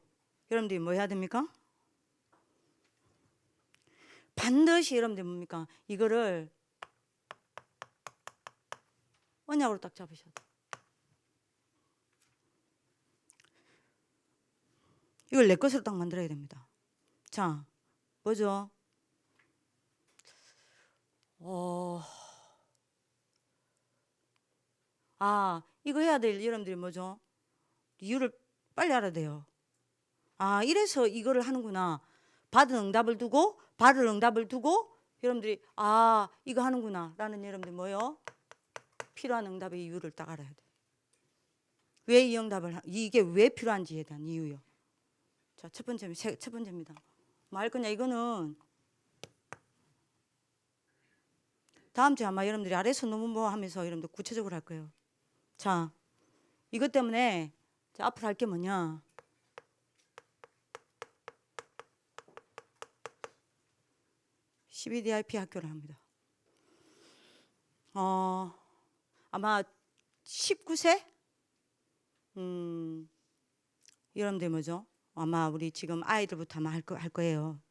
[SPEAKER 1] 여러분들이 뭐 해야 됩니까? 반드시 여러분들 뭡니까? 이거를 언약으로 딱 잡으셔야 돼요. 이걸 내 것으로 딱 만들어야 됩니다. 자, 뭐죠? 이거 해야 될 여러분들이 뭐죠? 이유를 빨리 알아야 돼요. 이래서 이거를 하는구나. 받은 응답을 두고 받을 응답을 두고 여러분들이 이거 하는구나 라는 여러분들 뭐요? 필요한 응답의 이유를 딱 알아야 돼요. 왜 이 응답을 이게 왜 필요한지에 대한 이유요. 자, 첫 번째입니다. 뭐 할 거냐? 이거는 다음 주에 아마 여러분들이 아래서 너무 뭐 하면서 여러분들 구체적으로 할 거예요. 자, 이것 때문에 앞으로 할 게 뭐냐? CBDIP 학교를 합니다. 아마 19세? 여러분들 뭐죠? 아마 우리 지금 아이들부터 아마 할 거예요.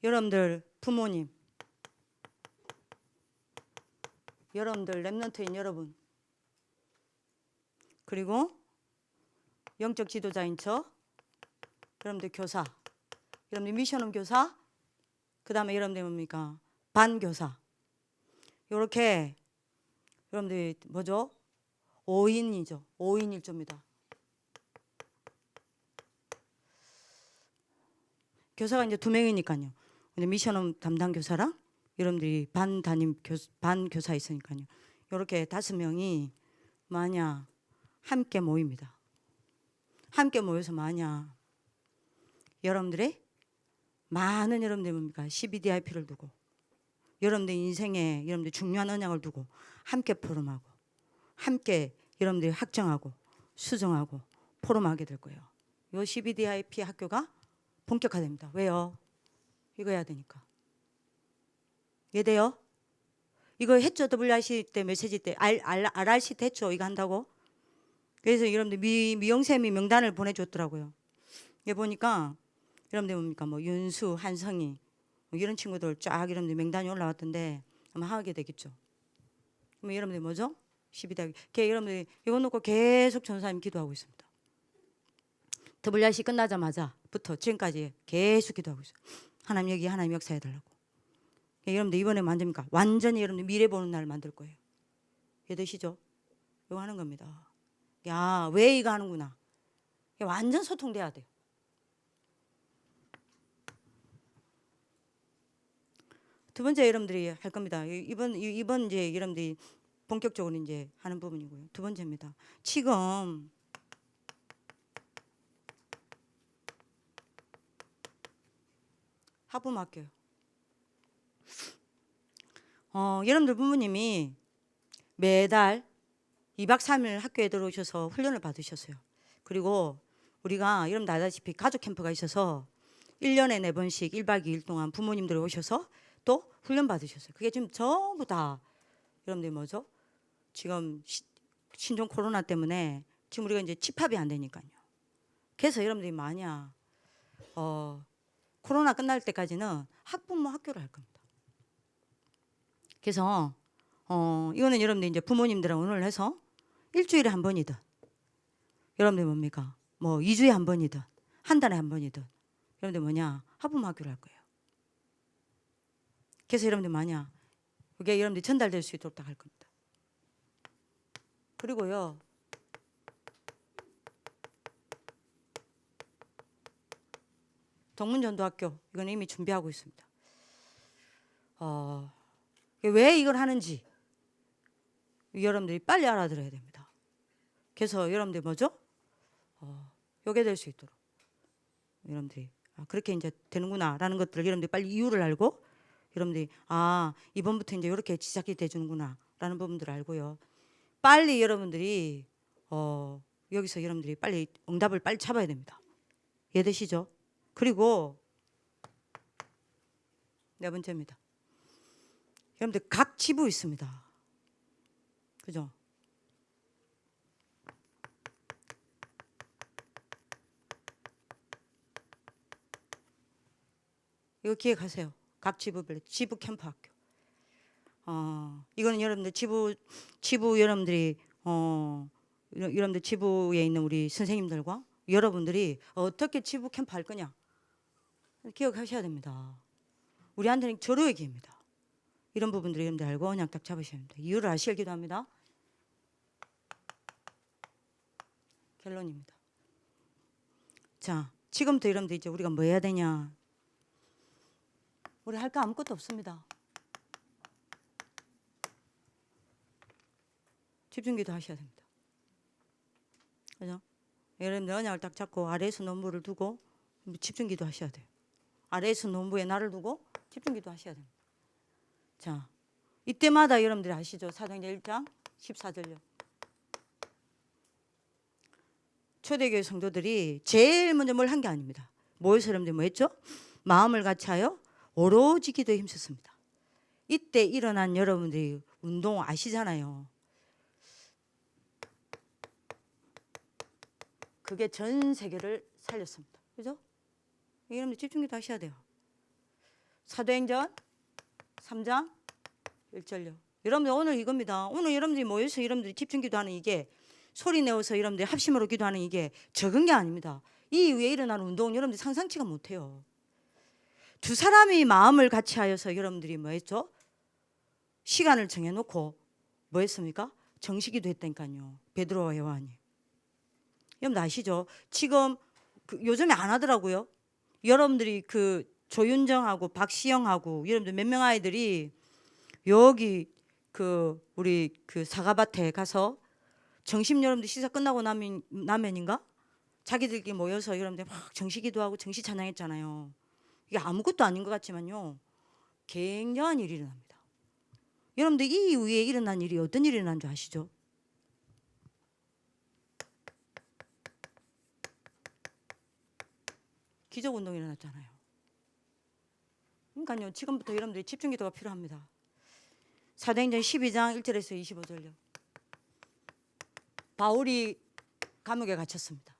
[SPEAKER 1] 여러분들 부모님, 여러분들 랩런트인 여러분, 그리고 영적 지도자인 척, 여러분들 교사, 여러분들 미션홈 교사, 그 다음에 여러분들 뭡니까? 반교사. 이렇게 여러분들 뭐죠? 5인이죠. 5인 1조입니다. 교사가 이제 2명이니까요. 근데 미션홈 담당 교사랑 여러분들이 반 교사 있으니까요. 이렇게 5명이 만약 함께 모입니다. 함께 모여서 만약 여러분들의 많은 여러분들 뭡니까? CBDIP를 두고 여러분들 인생에 여러분들 중요한 언약을 두고 함께 포럼하고 함께 여러분들이 확정하고 수정하고 포럼하게 될 거예요. 이 CBDIP 학교가 본격화됩니다. 왜요? 이거 해야 되니까. 이해돼요? 이거 했죠? WRC 때 메시지 때 RRC 때 했죠? 이거 한다고? 그래서 여러분들 미영쌤이 명단을 보내줬더라고요. 이게 보니까 여러분들 뭡니까? 뭐 윤수, 한성희 뭐 이런 친구들 쫙 여러분들 명단이 올라왔던데 아마 하게 되겠죠. 그럼 여러분들 뭐죠? 12대 여러분들 이거 놓고 계속 전사님 기도하고 있습니다. WRC 끝나자마자부터 지금까지 계속 기도하고 있어요. 하나님 여기 하나님 역사해달라고. 여러분들 이번에 만듭니까? 완전히 여러분들 미래 보는 날 만들 거예요. 이해되시죠? 이거 하는 겁니다. 야, 왜 이거 하는구나. 완전 소통돼야 돼요. 두 번째 여러분들이 할 겁니다. 이번 이제 여러분들이 본격적으로 이제 하는 부분이고요. 두 번째입니다. 지금 하부학교요. 여러분들 부모님이 매달 2박 3일 학교에 들어오셔서 훈련을 받으셨어요. 그리고 우리가 여러분들 알다시피 가족 캠프가 있어서 1년에 4번씩 1박 2일 동안 부모님들이 오셔서 또 훈련 받으셨어요. 그게 지금 전부 다 여러분들 뭐죠? 지금 신종 코로나 때문에 지금 우리가 이제 집합이 안 되니까요. 그래서 여러분들이 만약 코로나 끝날 때까지는 학부모 학교를 할 겁니다. 그래서 이거는 여러분들 이제 부모님들하고 오늘 해서 일주일에 한 번이든 여러분들 뭡니까? 뭐 2주에 한 번이든 한 달에 한 번이든 여러분들 뭐냐? 학부모 학교를 할 거예요. 그래서 여러분들 만약 그게 여러분들 전달될 수 있도록 할 겁니다. 그리고요. 동문전도학교 이건 이미 준비하고 있습니다. 왜 이걸 하는지 여러분들이 빨리 알아들어야 됩니다. 그래서 여러분들 뭐죠? 요게 될 수 있도록 여러분들이 그렇게 이제 되는구나라는 것들을 여러분들이 빨리 이유를 알고 여러분들이 이번부터 이제 이렇게 시작이 되주는구나라는 부분들을 알고요. 빨리 여러분들이 여기서 여러분들이 빨리 응답을 빨리 잡아야 됩니다. 이해되시죠? 그리고 네 번째입니다. 여러분들 각 지부 있습니다. 그죠? 이거 기획하세요. 각 지부별 지부 캠프 학교. 이거는 여러분들 지부 여러분들이 여러분들 지부에 있는 우리 선생님들과 여러분들이 어떻게 지부 캠프 할 거냐 기억하셔야 됩니다. 우리한테는 절호의 기회입니다. 이런 부분들을 여러분들 알고 그냥 딱 잡으셔야 합니다. 이유를 아시길 기도합니다. 결론입니다. 자, 지금부터 여러분들 이제 우리가 뭐 해야 되냐? 우리 할 거 아무것도 없습니다. 집중기도 하셔야 됩니다. 그죠? 여러분들 언약을 딱 잡고 아래에서 논부를 두고 집중기도 하셔야 돼요. 아래에서 논부에 나를 두고 집중기도 하셔야 됩니다. 자, 이때마다 여러분들이 아시죠? 사도행전 1장 14절요. 초대교회 성도들이 제일 먼저 뭘 한 게 아닙니다. 모여서 여러분들 뭐 했죠? 마음을 같이하여 오로지 기도에 힘썼습니다. 이때 일어난 여러분들이 운동 아시잖아요. 그게 전 세계를 살렸습니다. 그죠? 여러분들 집중기도 하셔야 돼요. 사도행전 3장 1절요. 여러분들 오늘 이겁니다. 오늘 여러분들이 모여서 여러분들이 집중기도 하는 이게 소리 내어서 여러분들이 합심으로 기도하는 이게 적은 게 아닙니다. 이 이후에 일어나는 운동은 여러분들이 상상치가 못해요. 두 사람이 마음을 같이 하여서 여러분들이 뭐 했죠? 시간을 정해놓고 뭐 했습니까? 정식기도 했다니까요. 베드로와 요한이. 여러분들 아시죠? 지금 요즘에 안 하더라고요. 여러분들이 그 조윤정하고 박시영하고 여러분들 몇 명 아이들이 여기 그 우리 그 사과밭에 가서 정심 여러분들 시사 끝나고 나면인가 자기들끼리 모여서 여러분들 막 정식기도 하고 정식 찬양했잖아요. 이게 아무것도 아닌 것 같지만요, 굉장한 일이 일어납니다. 여러분들 이 이후에 일어난 일이 어떤 일이 일어난 줄 아시죠? 기적운동이 일어났잖아요. 그러니까요, 지금부터 여러분들이 집중기도가 필요합니다. 사도행전 12장 1절에서 25절요. 바울이 감옥에 갇혔습니다.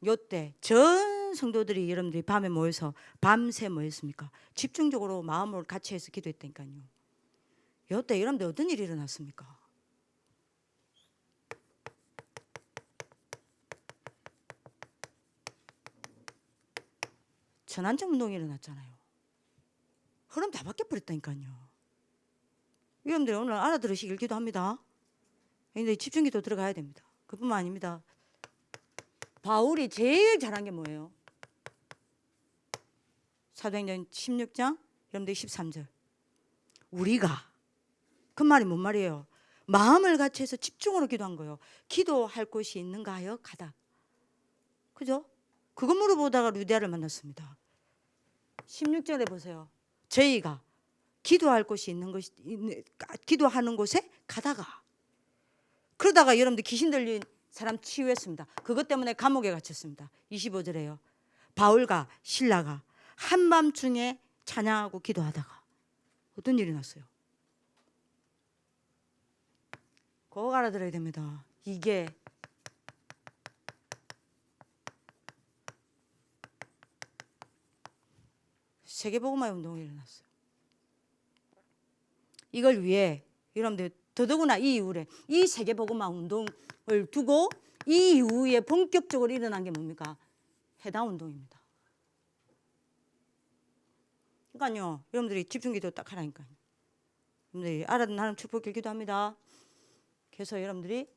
[SPEAKER 1] 요때 전 성도들이 여러분들이 밤에 모여서 밤새 모였습니까? 집중적으로 마음을 같이 해서 기도했다니까요. 요때 여러분들 어떤 일이 일어났습니까? 전환적 운동이 일어났잖아요. 흐름 다 바뀌어버렸다니까요. 여러분들 오늘 알아들으시길 기도합니다. 근데 집중기도 들어가야 됩니다. 그뿐만 아닙니다. 바울이 제일 잘한 게 뭐예요? 사도행전 16장 여러분들 13절. 우리가 그 말이 뭔 말이에요? 마음을 같이 해서 집중으로 기도한 거예요. 기도할 곳이 있는가 하여 가다. 그죠? 그거 물어보다가 루디아를 만났습니다. 16절에 보세요. 저희가 기도할 곳이 기도하는 곳에 가다가, 그러다가 여러분들 귀신 들린 사람 치유했습니다. 그것 때문에 감옥에 갇혔습니다. 25절에요. 바울과 실라가 한밤중에 찬양하고 기도하다가 어떤 일이 났어요? 꼭 알아들어야 됩니다. 이게 세계복음화의 운동이 일어났어요. 이걸 위해 여러분들 더더구나 이 이후에 이 세계복음화 운동을 두고 이 이후에 본격적으로 일어난 게 뭡니까? 해당 운동입니다. 그러니까요, 여러분들이 집중기도 딱 하라니까요. 여러분들이 알아듣는 하나님 축복길 기도합니다. 그래서 여러분들이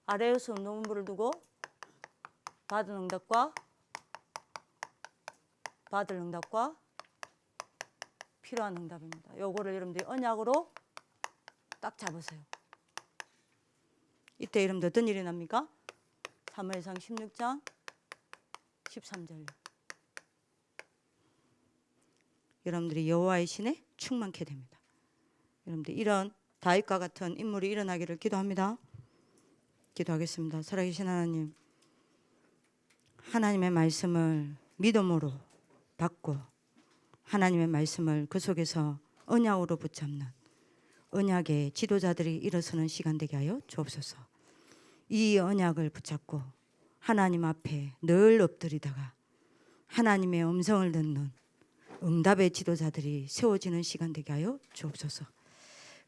[SPEAKER 1] 아래에서 운동본부를 두고 받은 응답과 필요한 응답입니다. 요거를 여러분들이 언약으로 딱 잡으세요. 이때 여러분들 어떤 일이 납니까? 사무엘상 16장 13절. 여러분들이 여호와의 신에 충만케 됩니다. 여러분들 이런 다윗과 같은 인물이 일어나기를 기도합니다. 기도하겠습니다. 살아계신 하나님, 하나님의 말씀을 믿음으로 받고 하나님의 말씀을 그 속에서 언약으로 붙잡는 언약의 지도자들이 일어서는 시간 되게 하여 주옵소서. 이 언약을 붙잡고 하나님 앞에 늘 엎드리다가 하나님의 음성을 듣는 응답의 지도자들이 세워지는 시간 되게 하여 주옵소서.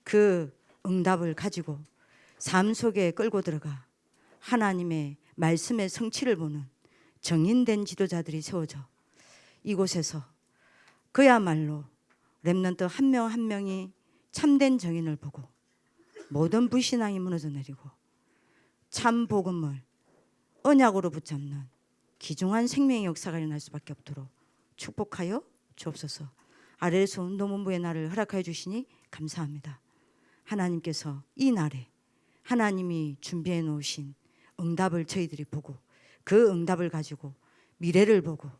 [SPEAKER 1] 그 응답을 가지고 삶 속에 끌고 들어가 하나님의 말씀의 성취를 보는 정인된 지도자들이 세워져 이곳에서 그야말로 렘넌트 한 명 한 명이 참된 정인을 보고 모든 불신앙이 무너져 내리고 참 복음을 언약으로 붙잡는 귀중한 생명의 역사가 일어날 수밖에 없도록 축복하여 주옵소서. 아래에서 운동본부의 날을 허락하여 주시니 감사합니다. 하나님께서 이 날에 하나님이 준비해 놓으신 응답을 저희들이 보고 그 응답을 가지고 미래를 보고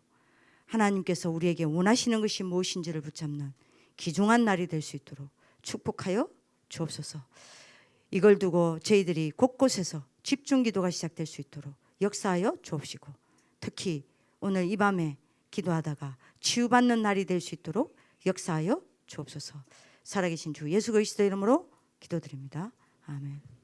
[SPEAKER 1] 하나님께서 우리에게 원하시는 것이 무엇인지를 붙잡는 귀중한 날이 될 수 있도록 축복하여 주옵소서. 이걸 두고 저희들이 곳곳에서 집중 기도가 시작될 수 있도록 역사하여 주옵시고 특히 오늘 이 밤에 기도하다가 치유받는 날이 될 수 있도록 역사하여 주옵소서. 살아계신 주 예수 그리스도 이름으로 기도드립니다. 아멘.